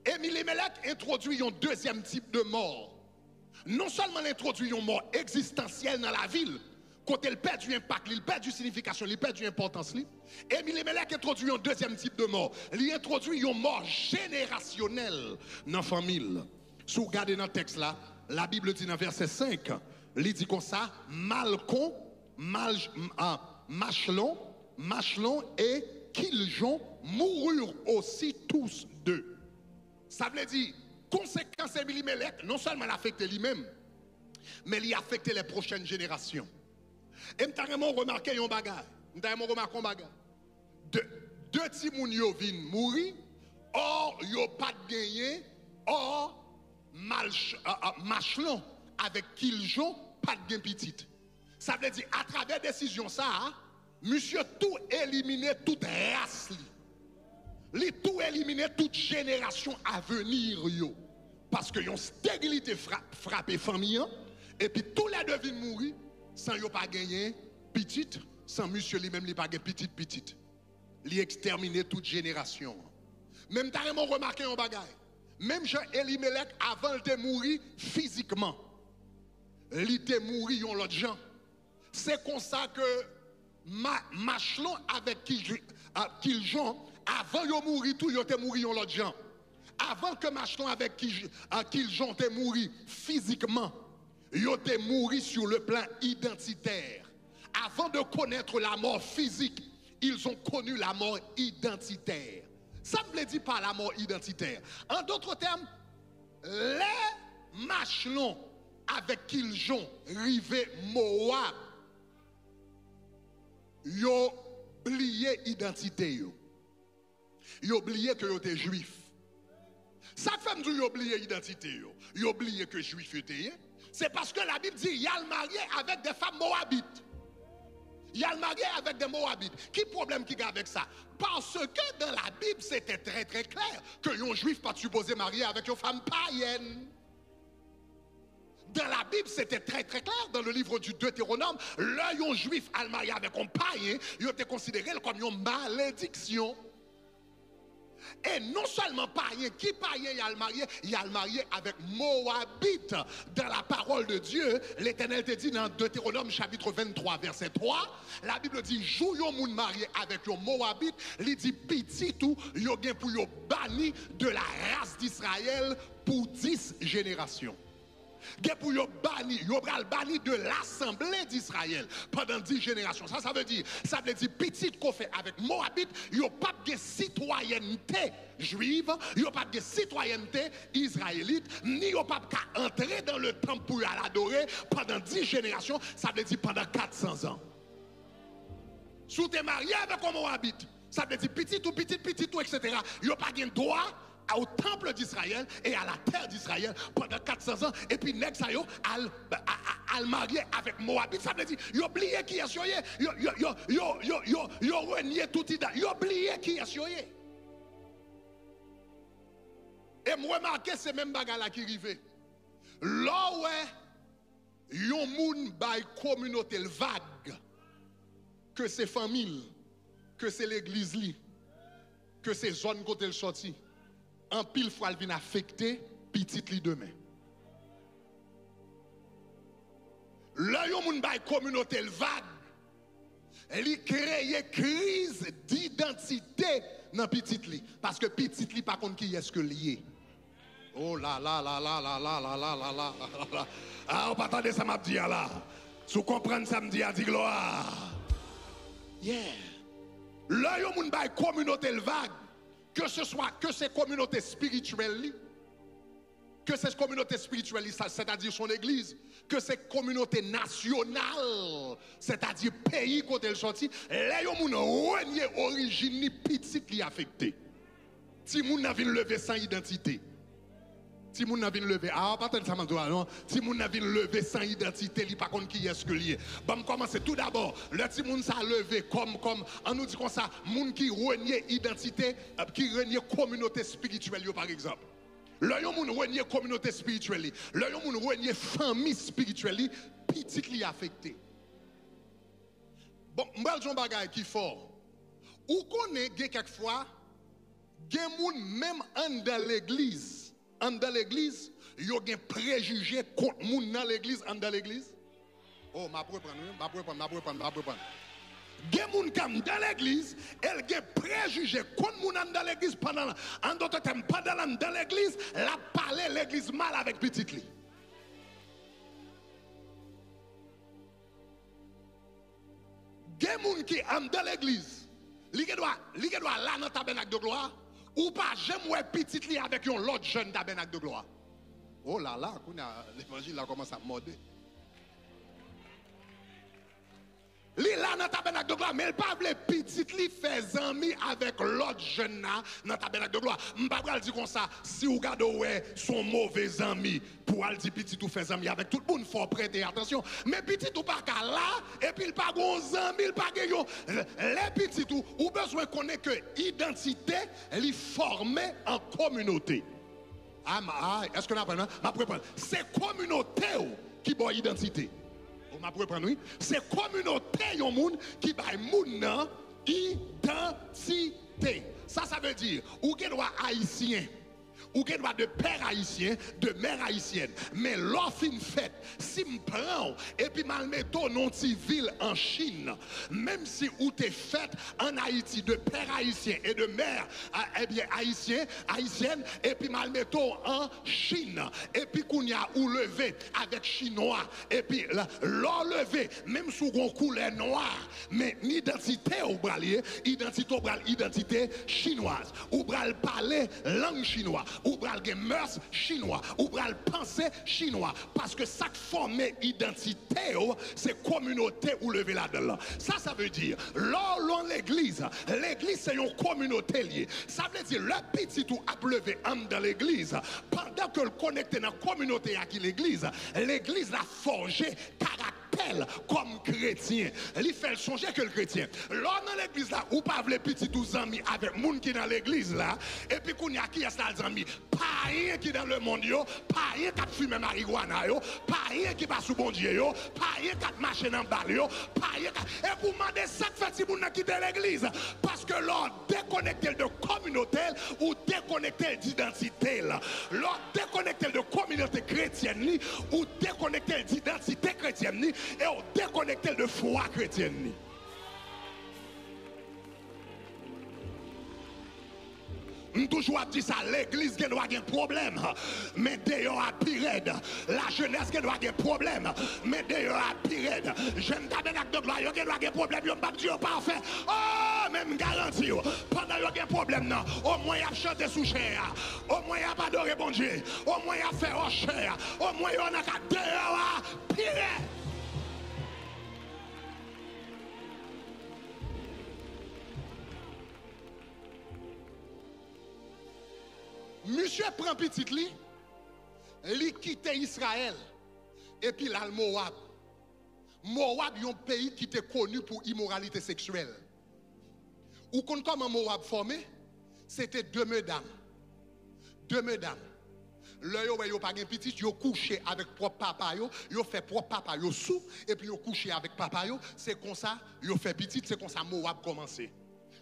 Elimelech introduit un deuxième type de mort. Non seulement il introduit une mort existentielle dans la ville, quand elle perd du impact, il perd du signification, il perd du importance. Elimelech introduit un deuxième type de mort. Il introduit une mort générationnelle dans la famille. Si vous regardez dans le texte là, la Bible dit dans verset 5, il dit comme ça, Malcon, Machlon et Kiljon moururent aussi tous deux. Ça veut dire, conséquence Elimelech, non seulement l'affecté lui-même, mais il a affecté les prochaines générations. Et je vraiment remarqué un bagage. Deux petits moun yo vin mourir, or yo pas de gagné, or Machlon avec Kiljon pas de gain petit. Ça veut dire, à travers décision ça, monsieur tout éliminé toute race li. Li tout éliminer toute génération à venir yo parce que yon stérilité frappé famille et puis tous les deux viennent mourir sans yo pas gagner petite sans monsieur lui-même li pas gagner petite li exterminer toute génération. Même t'as vraiment remarqué un bagage, même Jean Elimelech avant de mourir physiquement li te mourir yon l'autre gens. C'est comme ça que Machlon avec Kiljon avant de mourir, tout yo te mourir l'autre gens. Avant que Machlon avec Kiljon te mourir physiquement, yo te mourir sur le plan identitaire. Avant de connaître la mort physique, ils ont connu la mort identitaire. Ça ne veut dire pas la mort identitaire. En d'autres termes, les Machlon avec Kiljon rivé Moab, yo oublié identité yo. Yo oublié que yo étaient juifs. Ça fait me yo oublié identité yo. Yo oublié que juif était. C'est parce que la Bible dit il y a le marié avec des femmes moabites. Il y a le marié avec des moabites. Qui problème qui a avec ça? Parce que dans la Bible c'était très très clair que un juif pas supposé marier avec une femme païenne. Dans la Bible, c'était très très clair. Dans le livre du Deutéronome, l'œil juif al marié avec un païen, il était considéré comme une malédiction. Et non seulement païen, qui païen il a le marié avec Moabite. Dans la parole de Dieu, l'Éternel te dit dans Deutéronome chapitre 23 verset 3, la Bible dit, jou yon moun marié avec un Moabite, il dit petit tout, yon gen pour yon banni de la race d'Israël pour 10 générations. Pour yo banni de l'assemblée d'Israël pendant 10 générations. Ça veut dire petit qu'on fait avec Moabite, yo pas de citoyenneté juive, yo pas de citoyenneté israélite, ni yo pas entrer dans le temple pour l'adorer pendant 10 générations, ça veut dire pendant 400 ans. Si tu es marié avec un Moabite, Ça veut dire petit tout, etc. Ils n'ont pas de droit au temple d'Israël et à la terre d'Israël pendant 400 ans. Et puis, nèg sa yo, al marié avec Moabit. Ça veut dire, ils ont oublié qui est soyé. Ils ont renié tout ida. Ils ont oublié qui est soyé. Et moi, remarqué, c'est même bagarre là qui arrive. Là où yon moun bay communauté vague, que c'est famille, que c'est l'église li, que c'est zone côté le sorti, en pile fois elle vient affecter petit li demain. Là yon moun bay communauté vague, elle crée crise d'identité dans petit li, parce que petit li par contre qui est-ce que lié. Oh là là là là là là là là là là là. Ah, on pas attendre ça m'a dit là. Si vous comprenez ça me dit à dire gloire. Yeah. Là yo moun bay communauté vague, que ce soit que c'est communauté spirituelle, que c'est communauté spirituelle, c'est-à-dire son église, que c'est communauté nationale, c'est-à-dire pays côté le sorti, là yo moun renié origine ni petite li affecté. Si moun n'a vinn lever sans identité. Si moun n'a vinn lever, ah pas ça m'a non, si moun n'a vinn lever sans identité, li pas contre qui est-ce que lié. Bon commencer tout d'abord, le ti moun ça levé comme on nous dit comme ça, moun qui renié identité, qui renié communauté spirituelle par exemple. Le yon moun renié communauté spirituelle, le yon moun renié famille spirituelle, petit li affecté. Bon, m'bral jon bagay qui fort. Ou connaît quelquefois gen moun même en dans l'église. En dans l'église, il y a des préjugés contre moun dans l'église, en dans l'église. Oh, ma prendre. Gen moun kam dans l'église, elle gen préjugés contre moun dans l'église pendant en d'autres termes pendant dans l'église, la parler l'église mal avec petit li. Gen moun qui en dans l'église, li doit là dans tabernacle de gloire. Ou pas, j'aime ouais petit li avec un autre jeune tabernacle de gloire. Oh là là, l'évangile là commence à morder. Li là dans tabernacle de gloire, mais il pas vle petit li fait ami avec l'autre jeune là dans tabernacle de gloire. M'pa pral dire comme ça, si ou gade ouais son mauvais ami pour al dire petit ou fait ami avec tout le monde, faut prêter attention. Mais petit ou pas qu'à là et puis il pas gon ami, il pas gayon. Les petits ou besoin connaître que identité li formée en communauté. Est-ce que nous apprenons? C'est communauté qui boit identité. C'est communauté yon moun qui baille moun nan identité. Ça veut dire ou gen droit haïtien, ou gen droit de père haïtien, de mère haïtienne. Mais l'offre fait, si m'prend et puis malmeto non civil en Chine, même si ou t'es fait en Haïti de père haïtien et de mère eh bien haïtienne et puis malmeto en Chine et puis qu'on y a ou levé avec chinois et puis l'enlevé même sous gon couleur noire mais l'identité au bralier identité chinoise ou bral parler langue chinoise ou bral gen mœurs chinois ou bral penser chinois parce que ça forme identité c'est communauté ou levé là-dedans. Ça veut dire l'on l'église c'est une communauté liée. Ça veut dire le petit tout a levé âme dans l'église pendant que le connecté dans la communauté à qui l'église l'a forgé caractère comme chrétien. Il fait songer que le chrétien. Là dans l'église là, ou pas les petits tous amis avec moun qui dans l'église là, et puis qu'on y a qui est ça les amis, pas rien qui dans le monde yo, pas rien qui fume marijuana yo, pas rien qui passe sous bon Dieu yo, pas rien qui marche dans balle yo, pas rien et vous demandez ça que fait si moun quitter l'église parce que l'on déconnecté de communauté ou déconnecté d'identité là. L'on déconnecté de communauté chrétienne ou déconnecté d'identité chrétienne et on déconnecté de foi chrétienne. Toujours dit ça, l'église doit avoir un problème, mais d'ailleurs à Pirède, la jeunesse doit avoir un problème, mais d'ailleurs à Pirède, jeune tabernacle de gloire, doit avoir un problème, il n'y a pas Dieu parfait. Oh, même garantie, pendant qu'il y a un problème, non, au moins il y a chanté sous chair, au moins il y a pas adoré bon Dieu, au moins il y a fait au chair, au moins il y a dehors à Pirède. Monsieur prend petit li, li quitte Israël, et puis là, le Moab. Moab est un pays qui était connu pour immoralité sexuelle. Ou quand comment Moab formé, c'était deux mesdames. Deux mesdames. Là, yo pas gen petit, yo couché avec propre papa yo fait propre papa yo sous et puis yo couché avec papa yo, c'est comme ça, yo fait petit, c'est comme ça Moab commencé.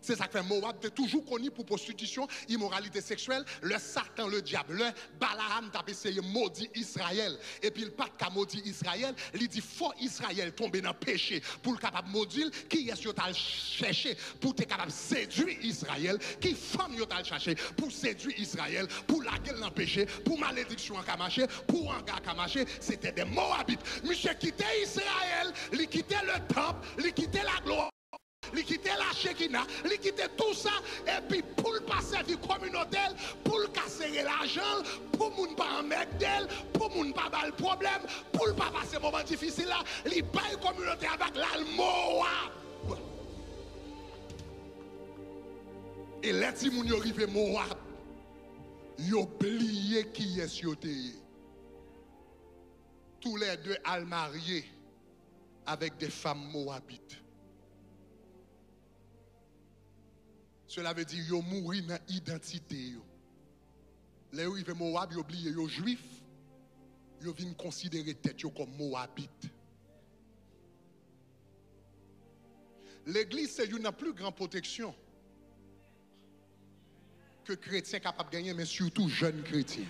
C'est ça que fait Moab, t'es toujours connu pour prostitution, immoralité sexuelle, le Satan, le diable, le Balaam t'a essayé maudit Israël. Et puis le pas qu'a maudit Israël, il dit faut Israël tomber dans le péché pour le capable maudire, qui est-ce que t'as cherché pour être capable de séduire Israël, qui femme yo t'as cherché pour séduire Israël, pour la gueule dans le péché, pour malédiction en marché, pour un gars qui marché, c'était des Moabites. Monsieur quittait Israël, il quittait le temple, il quittait la gloire. Il quittait la Shekinah, il quittait tout ça, et puis pour le passer vie communautaire, pour le casser l'argent, pour ne pas en mettre d'elle, pour ne pas avoir le problème, pour ne pas passer moment difficile là, il baille communauté avec l'Almoab. Et les gens qui arrivent Moab, ils ont oublié qui est ce tous les deux al mariés avec des femmes moabites. Cela veut dire qu'ils mourent dans l'identité. Les gens qui vivent Moab, ils oublient qu'ils sont juifs. Ils viennent considérer tête comme Moabite. L'église, c'est une plus grande protection que chrétiens capables de gagner, mais surtout jeunes chrétiens.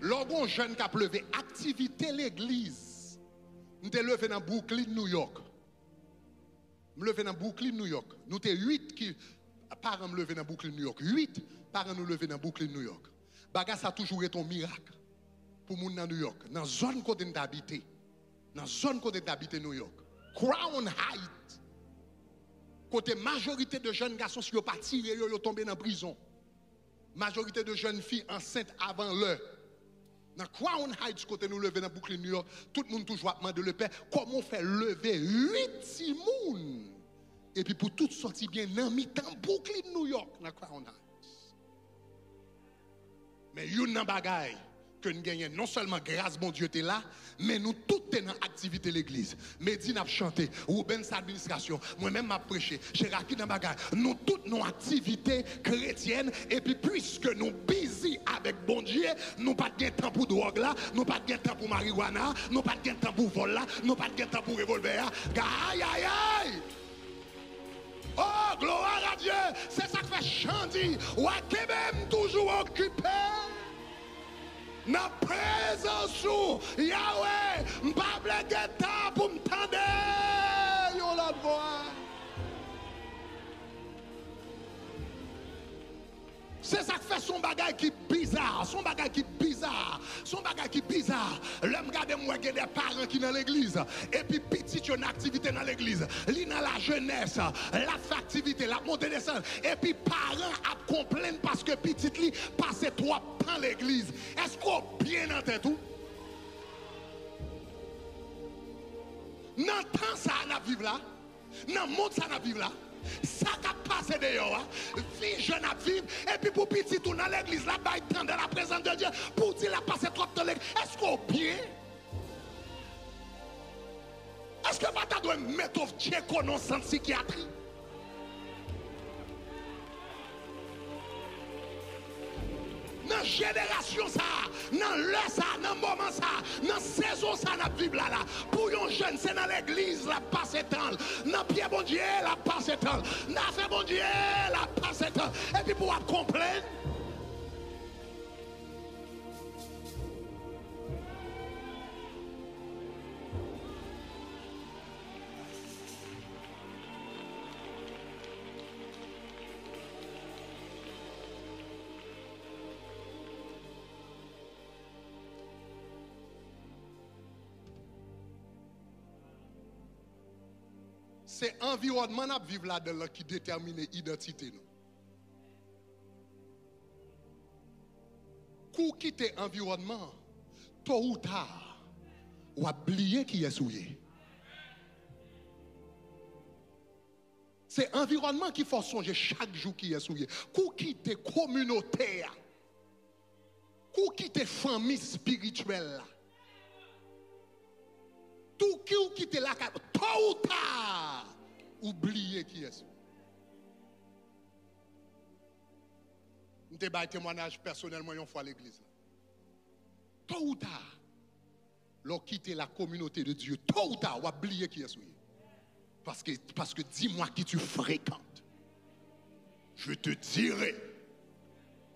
Lorsqu'on jeune qui a levé activité l'église, nous sommes levés dans Brooklyn, New York. Je me levé dans Brooklyn, New York. Nous sommes 8 qui parents me levé dans Brooklyn, New York. 8 parents nous levé dans Brooklyn, New York. Baga ça a toujours été un miracle pour les gens dans New York. Dans la zone côté d'habiter. Dans la zone côté d'habiter New York. Crown Heights. Côté majorité de jeunes garçons qui sont pas tirés, ils sont tombés dans la prison. Majorité de jeunes filles enceintes avant l'heure. Dans Crown Heights, côté nous lever dans Brooklyn, New York, tout le monde toujours demande le Père, comment on fait lever 8 simouns et puis pour tout sortir bien dans mi-temps Brooklyn, New York, dans Crown Heights. Mais yon nan bagay que nous gagnons non seulement grâce bon Dieu était là, mais nous toutes dans activité l'église. Medine a chanté, Ruben sa administration, moi-même m'a prêché, Cheraki dans bagay. Nous toutes nos activités chrétiennes et puis puisque nous busy avec bon Dieu, nous pas de temps pour drogue là, nous pas de temps pour marijuana, nous pas de temps pour vol là, nous pas de temps pour revolver. Aïe aïe aïe. Oh gloire à Dieu, c'est ça que fait chanter. Ouais, même toujours occupé. Dans présence où Yahweh, m'pable temps pour m'tendre yo la voix. C'est ça qui fait son bagage qui bizarre, son bagage qui bizarre, son bagage qui bizarre. L'homme garde moi des parents qui dans l'église et puis petit une activité dans l'église, li dans la jeunesse, la fait activité, la montée descente et puis parents a complaint parce que petit li passe trop dans l'église. Est-ce qu'on bien entend tout? Dans temps ça n'a vivre là, dans monde ça n'a vivre là. Ça qui passe d'ailleurs, vie jeune à vivre, et puis pour petit tout dans l'église, là, bas il dans la présence de Dieu, pour dire la passer trop de temps. Est-ce qu'on bien? Est-ce que tu dois mettre au tchéco dans le centre psychiatrie? Dans la génération ça, dans l'heure ça, dans le moment ça, dans la saison ça, dans la Bible là, pour un jeune, c'est dans l'église, la passe temps, dans pied bon Dieu, la passe temps, dans fait bon Dieu, la passe temps, et puis pour comprendre. C'est l'environnement qui vivre là-dedans qui détermine l'identité. Pour quitter l'environnement, tôt ou tard, on va oublier qui est souillé. C'est l'environnement qui faut songer chaque jour qui est souillé. Pour quitter communautaire, pour quitter famille spirituelle, tout qui quitte la tôt ou tard, oubliez qui est. Je te un témoignage personnellement une fois à l'église. Tôt ou tard, l'on quitte la communauté de Dieu, tôt ou tard, oubliez qui est. Parce que dis-moi qui tu fréquentes. Je te dirai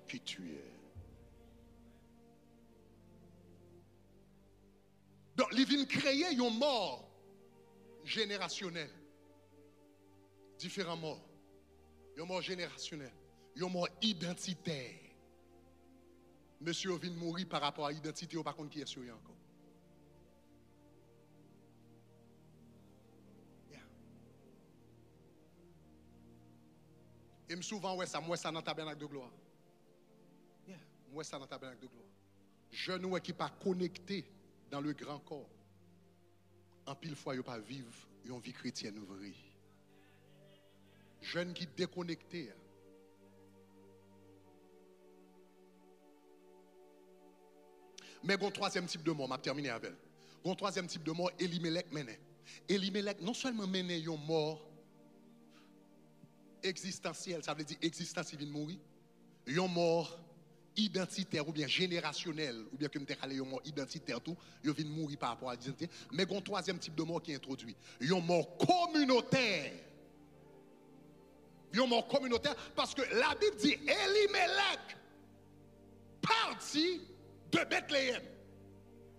qui tu es. Donc, il vient créer une mort générationnelle. Différents morts. Une mort générationnelle. Une mort identitaire. Monsieur vient mourir par rapport à l'identité, ou par contre qui est sur lui encore. Et souvent, ouais, ça, moi, ça dans le tabernacle de gloire. Moi, ça dans le tabernacle de gloire. Jeune qui pas connecté dans le grand corps. En pile fois, il pas vivre une vie chrétienne vraie. Jeune qui déconnecté. Mais il y a un troisième type de mort, je vais terminer avec elle. Il y a un troisième type de mort, Elimelech menait. Elimelech non seulement menait une mort existentielle, ça veut dire existence, il vient de mourir, une mort identitaire ou bien générationnelle, ou bien que je allé une mort identitaire, tout, il vient de mourir par rapport à l'identité. Mais il y a un troisième type de mort qui est introduit, une mort communautaire. Une mort communautaire, parce que la Bible dit Elimelech parti de Bethléem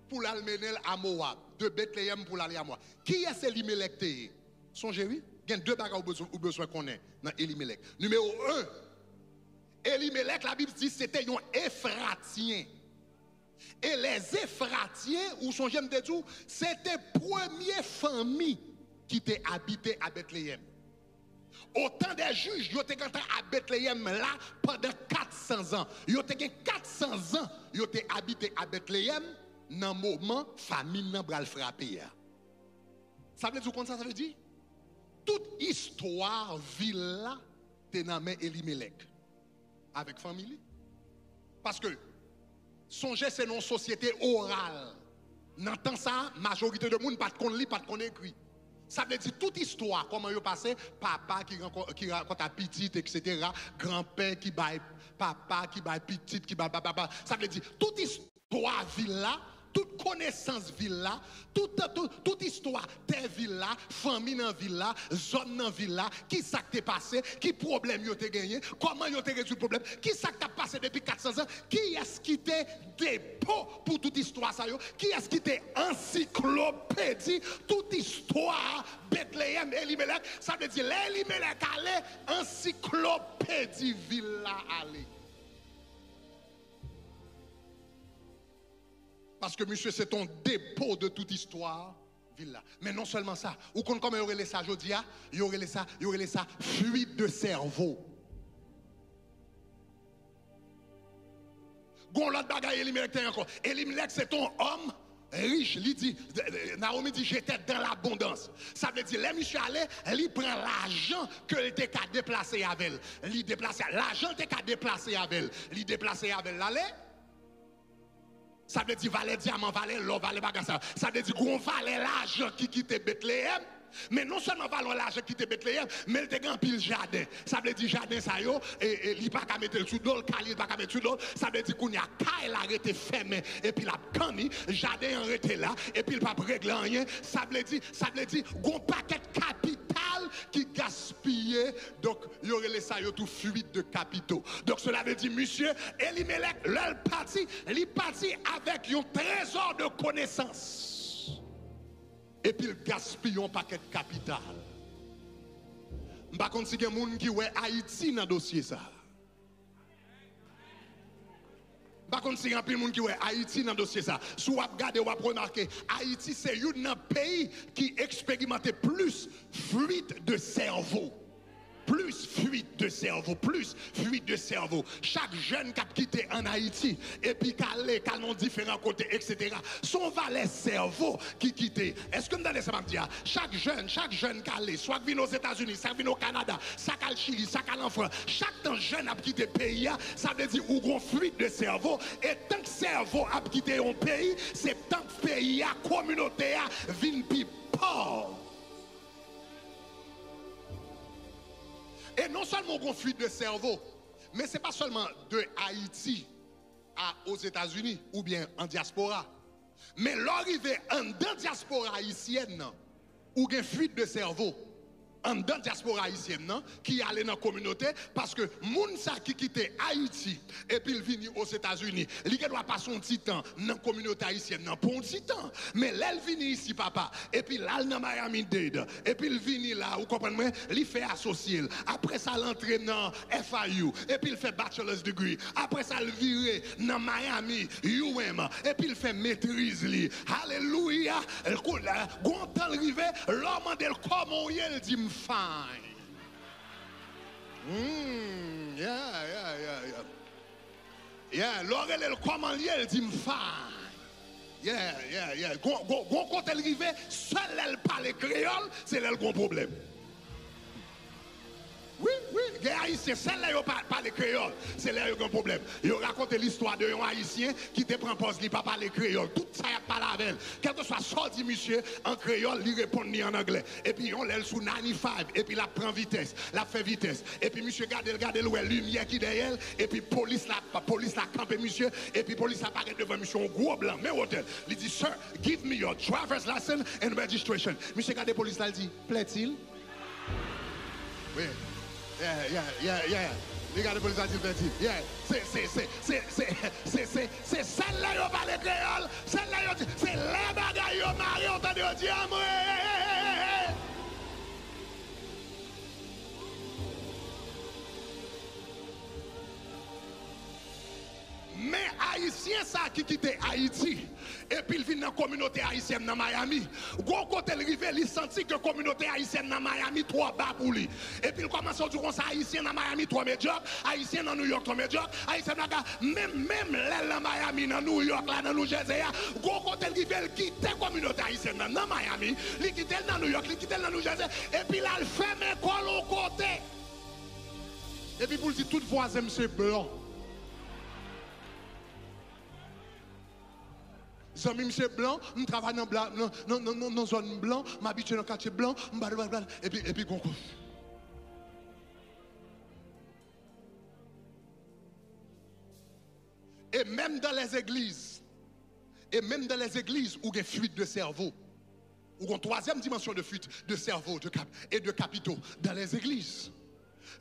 pour l'amener à Moab, de Bethléem pour l'aller à Moab. Qui est Elimelech? Songez-vous, il y a deux bagages ou besoin qu'on ait dans Elimelech. Numéro 1, Elimelech, la Bible dit c'était un Ephratien. Et les Ephratiens, ou songez me dire, c'était la première famille qui était habitée à Bethléem. Autant des juges, ils étaient à Bethléem là pendant 400 ans. Ils étaient 400 ans, ils étaient habités à Bethléem dans le moment où la famine n'a pas frappé. Ça veut dire quoi ça veut dire? Toute histoire ville là, t'es nommé Elimelech. Avec famille. Parce que, songez, c'est une société orale. Dans temps ça, la majorité de monde pas de lire, pas de écrit. Ça veut dire toute histoire, comment il passé, papa qui raconte à petite, etc., grand-père qui baille papa, qui baille petite, qui baille papa. Ça veut dire toute histoire ville là, toute connaissance ville là, toute histoire des villes là, famille dans ville là, zone dans ville là, qui ça t'est passé, qui problème yo t'es gagné, comment yo t'es résolu le problème, qui ça t'a passé depuis 400 ans, qui est-ce qui t'est dépôt pour toute histoire ça yo, qui est-ce qui t'est encyclopédie, toute histoire Bethléem, Elimelech, ça veut dire l'Elimelech allait, encyclopédie ville là allait. Parce que monsieur, c'est ton dépôt de toute histoire, ville. Mais non seulement ça, ou comme il y aurait ça aujourd'hui, il y aurait ça fuite de cerveau. Gon l'autre bagaille Elimelech encore. Elimelech c'est ton homme riche, il dit, Naomi dit j'étais dans l'abondance. Ça veut dire, les monsieur allait, il prend l'argent que il était qu'à déplacer avec elle. Il déplace l'argent était qu'à déplacer avec elle. Il déplacer avec elle l'aller. Ça veut dire valet diamant, valet l'or, valet bagassa. Ça veut dire qu'on valait l'argent qui quitte Bethléem. Mais non seulement valons l'argent qui quitte Bethléem, mais il te grand pile jardin. Ça veut dire jardin ça yo et il pas qu'à mettre le sous d'eau, il pas qu'à mettre sous d'eau. Ça veut dire qu'on y a caille arrêté fermé et puis la cani, jardin arrêté là et puis il pas régler rien. Ça veut dire gon paquet capital qui gaspillé. Donc il y aurait les ça yo tout fuite de capitaux. Donc cela veut dire monsieur Elimelech l'el parti, il parti avec un trésor de connaissances. Et puis il gaspille un paquet de capital. Je ne sais pas si il y a des gens qui ont Haïti dans le dossier. Je ne sais pas si il y a des gens qui ont Haïti dans le dossier. Si vous regardez, vous remarquez, Haïti, c'est un pays qui expérimente plus fuite de cerveau. plus fuite de cerveau, plus fuite de cerveau. Chaque jeune qui a quitté en Haïti, et puis qui a dans différents côtés, etc., son valet cerveau qui quitté. Est-ce que vous avez ça me dire? Chaque jeune qui a allé, soit qui vient aux États-Unis, soit qui vient au Canada, soit qui au Chili, soit qui en France, chaque temps jeune a quitté le pays, ça veut dire ou une fuite de cerveau. Et tant que le cerveau a quitté un pays, c'est tant que le pays, la communauté, vient plus pauvre. Et non seulement une fuite de cerveau, mais ce n'est pas seulement de Haïti aux États-Unis ou bien en diaspora. Mais l'arrivée en diaspora haïtienne, ou une fuite de cerveau, en diaspora haïtienne, qui allait dans la communauté, parce que Mounsa qui quittait Haïti et puis il vient aux États-Unis, il doit passer un petit temps dans la communauté haïtienne, pour un petit temps. Mais là, il vient ici, papa, et puis là, il dans Miami-Dade, et puis il vient là, vous comprenez, il fait associé. Après ça, il entre dans FIU, et puis il fait bachelor's degree. Après ça, il vire dans Miami, UM, et puis il fait maîtrise. Alléluia. Quand il arrive, l'homme de comment il dit, fine. Yeah, Laurel, comment il dit fine. Yeah. Quand elle arrive, seul elle parle créole, c'est là le gros problème. Oui, les Haïtiens, celle-là, ils parlent créole. C'est là qu'il y a un problème. Ils racontent l'histoire d'un Haïtien qui te prend pause, il ne parle pas créole. Tout ça, il n'y a pas la veille. Quel que soit ce dit monsieur en créole, il répond en anglais. Et puis, on l'a sous 95. Et puis, la prend vitesse, la fait vitesse. Et puis, monsieur, regardez, lumière qui derrière. Et puis, police la campe, monsieur. Et puis, police apparaît devant monsieur, un gros blanc. Mais hôtel. Il dit, sir, give me your driver's license and registration. Monsieur, regardez, police là, il dit, plaît-il? Oui. Yeah. Les gars de police a dit petit. Yeah. C'est celle-là qui parle créole. Celle-là c'est les bagailles qui marient. On t'a dit, mais Haïtien ça qui quitte Haïti et puis il vient dans la communauté haïtienne dans Miami. Gros côté il arrive, il sentit que la communauté haïtienne dans Miami trop bas pour lui. Et puis il commence à dire comme ça haïtien dans Miami trop médiocre, haïtien dans New York trop médiocre, haïtien même là dans Miami dans New York là dans New Jersey, gros côté il arrive, il quitte la communauté haïtienne dans Miami, il quitte dans New York, il quitte dans New Jersey et puis là il ferme l'école au côté. Et puis pour dire tout voisin monsieur blanc. Zami monsieur blanc, je travaille dans zone blanc, m'habitue dans le quartier blanc, et puis concours. Et même dans les églises, où il y a fuite de cerveau, où il y a une troisième dimension de fuite de cerveau et de capitaux dans les églises.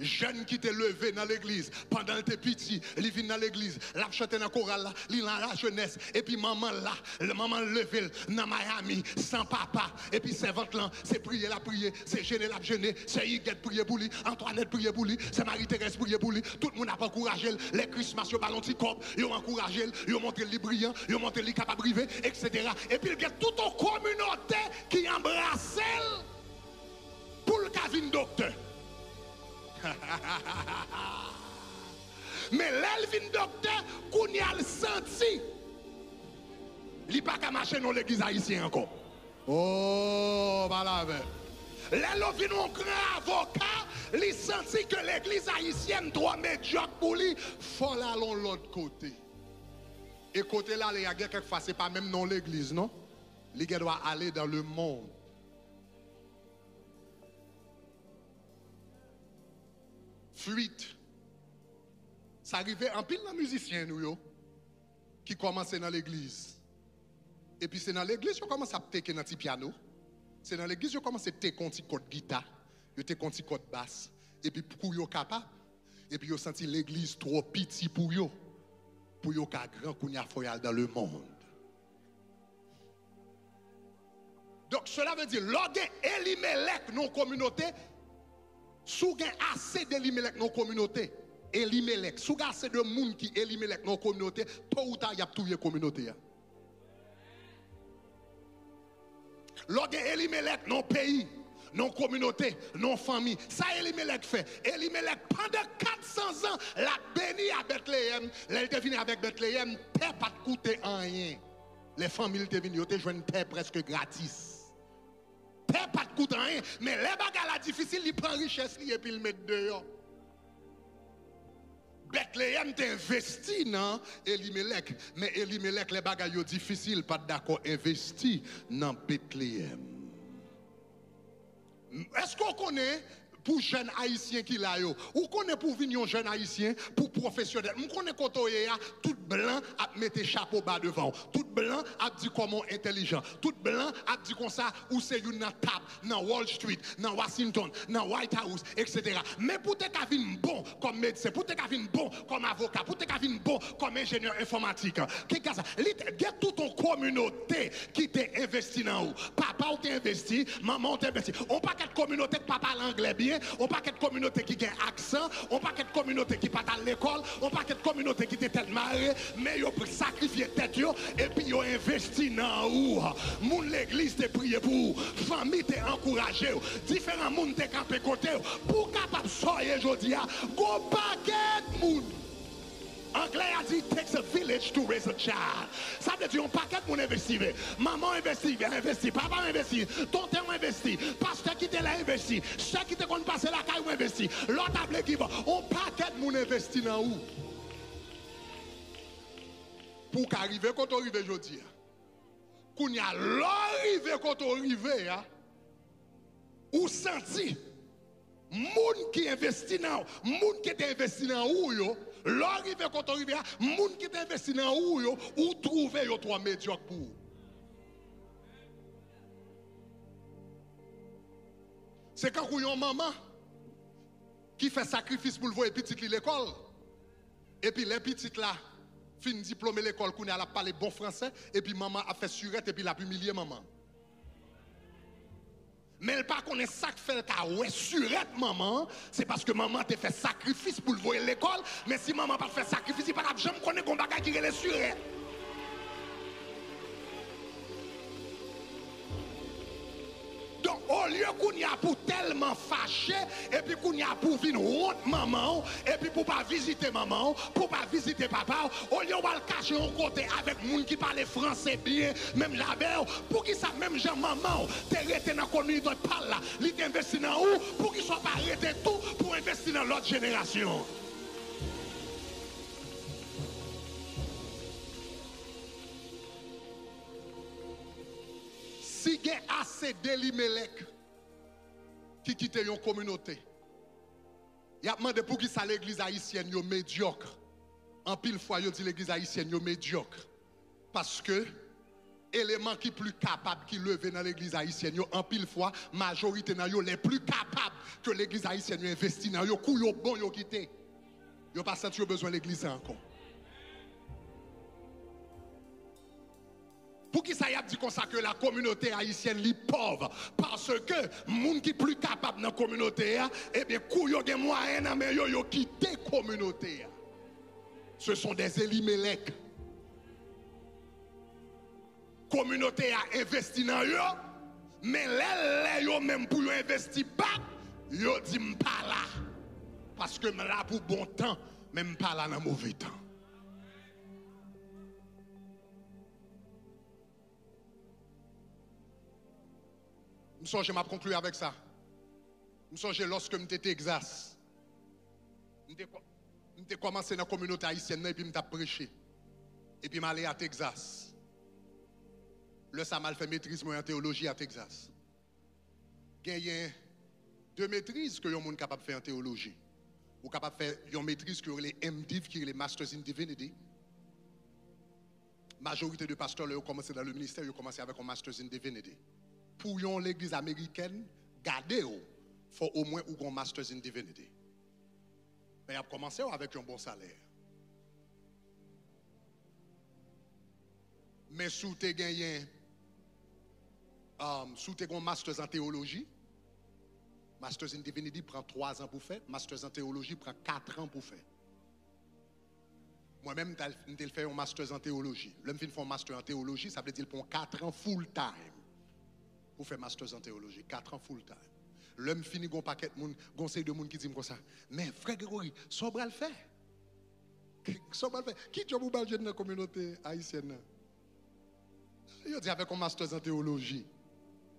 Jeune qui t'est levé dans l'église, pendant que t'es petit, il vient dans l'église, l'a chanté dans le choral, il dans la jeunesse, et puis maman là, maman levé dans Miami, sans papa, et puis servante là, c'est prier la prier, c'est gêner la gêner, c'est Yguette prier pour lui, Antoinette prier pour lui, c'est Marie-Thérèse prier pour lui, tout le monde a encouragé, les Christmas, ils ont ballonné corps, ils ont encouragé, ils ont montré les brillants, ils ont montré les capables de briver, etc. Et puis il y a toute une communauté qui embrasse pour le cas d'un docteur. Mais l'Elvin docteur, qu'on y a le senti, il n'y a pas qu'à marcher dans l'église haïtienne encore. Oh, malade. L'Elvin, un grand avocat, il senti que l'église haïtienne doit mettre Jacques pour lui. Il faut aller de l'autre côté. Et côté là, il y a quelquefois, ce n'est pas même dans l'église, non? Il doit aller dans le monde. Fuite. Ça arrivait en pile de musiciens nous qui commençaient dans l'église. Et puis c'est dans l'église qu'ils commencent à teker dans petit piano. C'est dans l'église qu'ils commencent à teker un petit code guitare, ils teker un petit code basse. Et puis pour qu'ils soient capables, et puis ils ont senti l'église trop petit pour eux grand kounya foyal dans le monde. Donc cela veut dire lorsque Elimelech nos communautés, sous gain assez d'Elimelech nos communautés, Elimelech, sous gain assez de monde qui Elimelech nos communautés, tôt ou tard y a tout les communautés. Lorsque Elimelech nos pays, non communauté, non famille. Ça Elimelech fait. Elimelech pendant 400 ans, la béni à Bethléem. Là, il est venu avec Bethléem, paix pas de coûter rien. Les familles étaient venues, ils joué une paix presque gratis. Paix pas de coûter rien. Mais les bagages difficiles, ils prennent richesse et puis ils mettent dehors. Bethléem t'investi dans Elimelech. Mais Elimelech, les bagages difficiles, pas d'accord, investi dans Bethléem. Est-ce qu'on connaît pour jeunes haïtiens qui là yo, ou connaît pour venir jeune haïtien pour professionnel. On connaît quand tout blanc a mettre chapeau bas devant. Tout blanc a dit comment intelligent. Tout blanc a dit comme ça ou c'est une table dans Wall Street, dans Washington, dans White House, etc. Mais pour te venir bon comme médecin, pour te venir bon comme avocat, pour te venir bon comme ingénieur informatique. Qu'est-ce que ça? Get toute ton communauté qui t'est investi dans où. Papa ou t'es investi, maman ou t'es investi. On pas qu'être communauté que papa l'anglais bien. On pas qu'être communauté qui a accent, on pas qu'être communauté qui pas à l'école, on pas qu'être communauté qui était tête marée, mais ils ont sacrifié tête et puis ils ont investi dans où. Moun l'église te prié pour, famille te encouragé, différents moun te campé côté pour capable soyer jodi a, go paquet moun. Anglais a dit takes a village to raise a child. Ça veut dire un paquet de mon investi. Maman investi, papa investi, tonton investi, pasteur qui te l'a investi, ceux qui te connaissent passer la caille investi, l'autre a qui va. Un paquet de mon investi dans où? Pour qu'arriver quand on arrive aujourd'hui. Qu'on y a l'arrivée quand on arrive, ou senti, moun qui investi dans, moun qui est investi dans où yo. L'arrivée quand on arrive, moun qui t'investit dans ou trouver yo trois médiocres pour. C'est quand vous avez maman qui fait sacrifice pour le voir petite l'école. Et puis les petites là fin diplômé l'école qu'on a parlé bon français et puis maman a fait surette et puis l'a humilié maman. Mais elle pas connaît ça que fait ta ouais surette maman, c'est parce que maman t'a fait sacrifice pour le voir l'école, mais si maman pas fait sacrifice, il pas jamais connaît qu'on bagage qui est surette. Donc au lieu qu'on y a pour tellement fâché et puis qu'on y a pour venir honte maman et puis pour pas visiter maman, pour pas visiter papa, au lieu on va le cacher en côté avec moun qui parle français bien, même j'avais pour qui ça même Jean maman, t'es resté dans communauté de parle là, il t'investit dans où pour qu'il soit pas arrêté tout pour investir dans l'autre génération. Si il y a assez d'Elimelech qui quitte une communauté, il a demandé pour qui ça l'église haïtienne est médiocre. En pile fois, il dit l'église haïtienne est médiocre. Parce que élément qui est plus capable qui levé dans l'église haïtienne, en pile fois, majorité dans les plus capables que l'église haïtienne investit dans yo, kou yo bon yo quitté. Yo pas senti besoin de l'église encore. Pour qui ça y a dit comme ça que la communauté haïtienne est pauvre? Parce que moun qui plus capable dans la communauté, eh bien, kou yo gen moyen mais yo quitté la communauté. Ce sont des Elimelech. La communauté a investi dans yo, mais les yo même pour yo investir pas, yo dit m'pas là. Parce que là pour bon temps, même pas là dans mauvais temps. Je m'a conclu avec ça. Je lorsque j'étais Texas, j'ai commencé dans la communauté haïtienne et puis j'ai prêché. Et puis j'allais à Texas. Là, ça m'a fait maîtrise en théologie à Texas. Il y a deux maîtrises que vous êtes capable de faire en théologie. Vous êtes capable de faire une maîtrise que les MDiv, qui est les Masters in Divinity. La majorité de pasteurs qui ont commencé dans le ministère, ils ont commencé avec un Masters in Divinity. Pour l'église américaine, garder, il faut au moins un Masters in Divinity. Mais il a commencé avec un bon salaire. Mais si tu as gagné, si tu as un Masters en théologie, Masters in Divinity prend 3 ans pour faire, Masters en théologie prend 4 ans pour faire. Moi-même, je fais un Masters en théologie. L'homme fait un Master en théologie, ça veut dire qu'il prend 4 ans full time. Pour faire master en théologie, 4 ans full time. L'homme fini gon paquet moun, gon série de moun qui dit comme ça. Mais frère Grégory, ça va le faire. Ça va le faire. Qui tu as dans la communauté haïtienne? Il dit avec un master en théologie.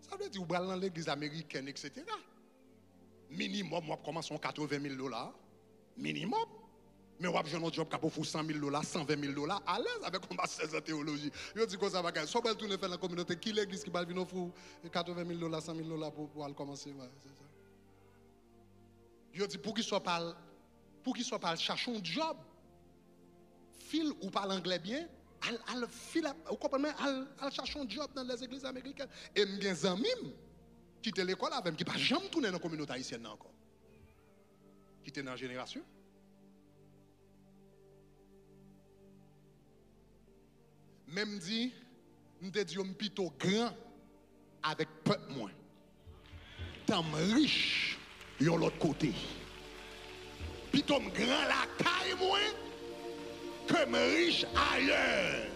Ça veut dire ou dans l'église américaine, etc. Minimum, moi, commence à $80,000. Minimum. Mais on a besoin d'un job qui a pour $100,000, $120,000 à l'aise avec un master en théologie. Il dit que ça va gagner. Soit elle tourne faire dans la communauté, qui l'église qui va venir offrir $80,000, $100,000 pour commencer. Ouais, c'est ça. Il dit pour qu'il soit pas chercher un job, fil ou parle anglais bien, vous comprenez, elle cherche un job dans les églises américaines. Et j'ai des amis qui étaient à l'école avec qui n'ont pas jamais tourné dans la communauté haïtienne encore. Qui étaient dans la génération. Même dit, je te dis, plutôt grand avec peuple moins. Tant riche, yon l'autre côté. Plutôt grand la caille moins que riche ailleurs.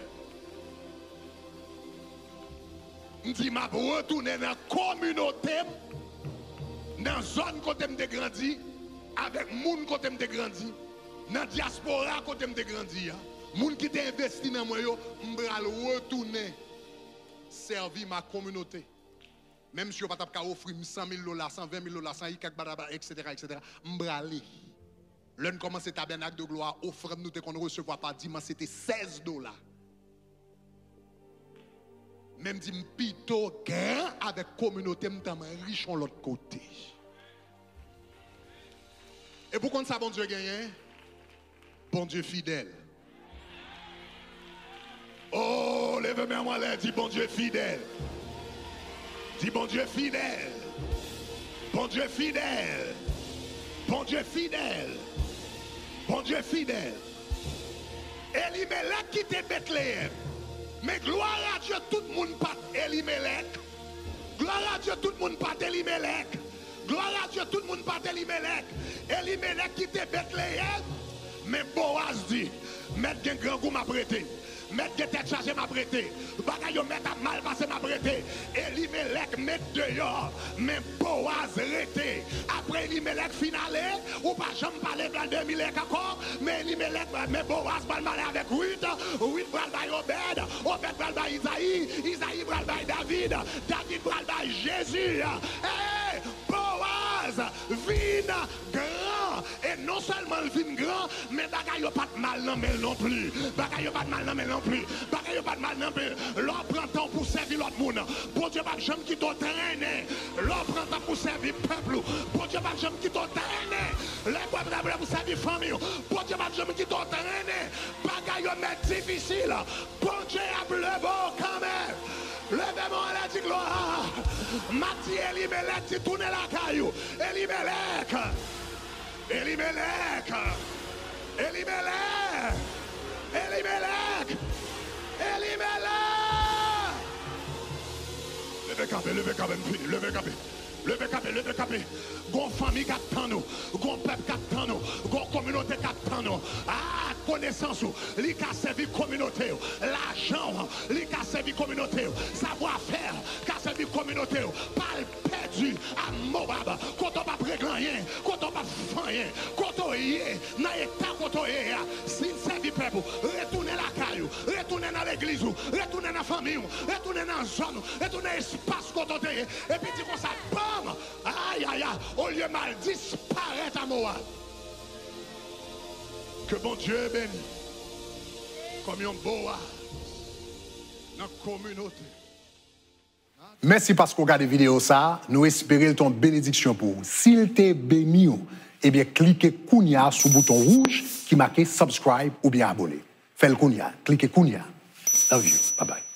Je dis, je vais retourner dans la communauté, dans la zone côté me grandi, avec les gens côté me grandi, dans la diaspora côté me grandi. Les gens qui ont investi dans moi, je vais retourner servir ma communauté. Même si je ne peux pas offrir $100,000, $120,000, $100,000, etc., je vais aller. L'un commence à tabernacle de gloire, offrande nous qu'on recevoir par dimanche, c'était $16. Même dit plutôt grand avec communauté, je riche de l'autre côté. Et pourquoi ça, bon Dieu gagne? Bon Dieu fidèle. Oh, lève-moi moi là, dis bon Dieu fidèle. Dis bon Dieu fidèle. Bon Dieu fidèle. Bon Dieu fidèle. Bon Dieu fidèle. Elimelech qui était Bethléem. Mais gloire à Dieu, tout le monde pas Elimelech. Gloire à Dieu, tout le monde pas Elimelech. Gloire à Dieu, tout le monde pas Elimelech. Elimelech qui était Bethléem. Mais Boaz dit, mettre un grand goût m'a prêté. Mettre des têtes chargées m'a prêté. Bagay yo mettre mal passé m'a prêté. Elimelech met dehors. Mais Boaz rete. Après Elimelech finale, ou pas jamais parler de Elimelech encore. Mais Elimelech, mais Boaz va parler avec Ruth. Ruth va parler Obed. Obed va parler Isaïe. Isaïe va parler David. David va parler Jésus. Hey, Boaz vient grand. Et non seulement il vient grand, mais bagay yo pas de mal non plus. Bagay yo pas de mal non plus. Bagay yo pas de mal non plus. L'on prend temps pour servir l'autre monde. Bon Dieu, pas jamais qui t'ont traîné. L'on prend temps pour servir le peuple. Bon Dieu, pas jamais qui t'ont traîné. Les peuples pour servir la famille. Bon Dieu, pas jamais qui t'ont traîné. Bagay yo met difficile. Bon Dieu a bleu beau quand même. Levez-moi la dit gloire. Mati Elimelech, tu tournes la caillou. Elimelech. Elimelech. Elimelech. Elimelech. Elimelech. Levez capé, levez capé, levez capé. Levez capé, levez capé. Gon famille qui attend nous, gon peuple qui attend nous, gon communauté qui attend nous. Ah, connaissance, li ka servi communauté, l'argent, li ka servi communauté, savoir-faire, ka servi communauté, pas perdu à Moab, quand on va régler rien, quand on va faire rien, quand on y est, dans l'état quand on est, si servi peuple, retournez la caillou, retournez dans l'église, retournez dans la famille, retournez dans la zone, retournez dans l'espace quand on est, et puis dit qu'on ça, bam, aïe aïe aïe, au lieu mal disparaître à Moab. Que bon Dieu bénisse comme un boa dans la communauté. Merci parce qu'on regarde la vidéo ça. Nous espérons ton bénédiction pour vous. S'il t'est béni, eh bien, cliquez Kounia sur le bouton rouge qui marque subscribe ou bien abonner. Faites le Kounia. Cliquez Kounia. Love you. Bye bye.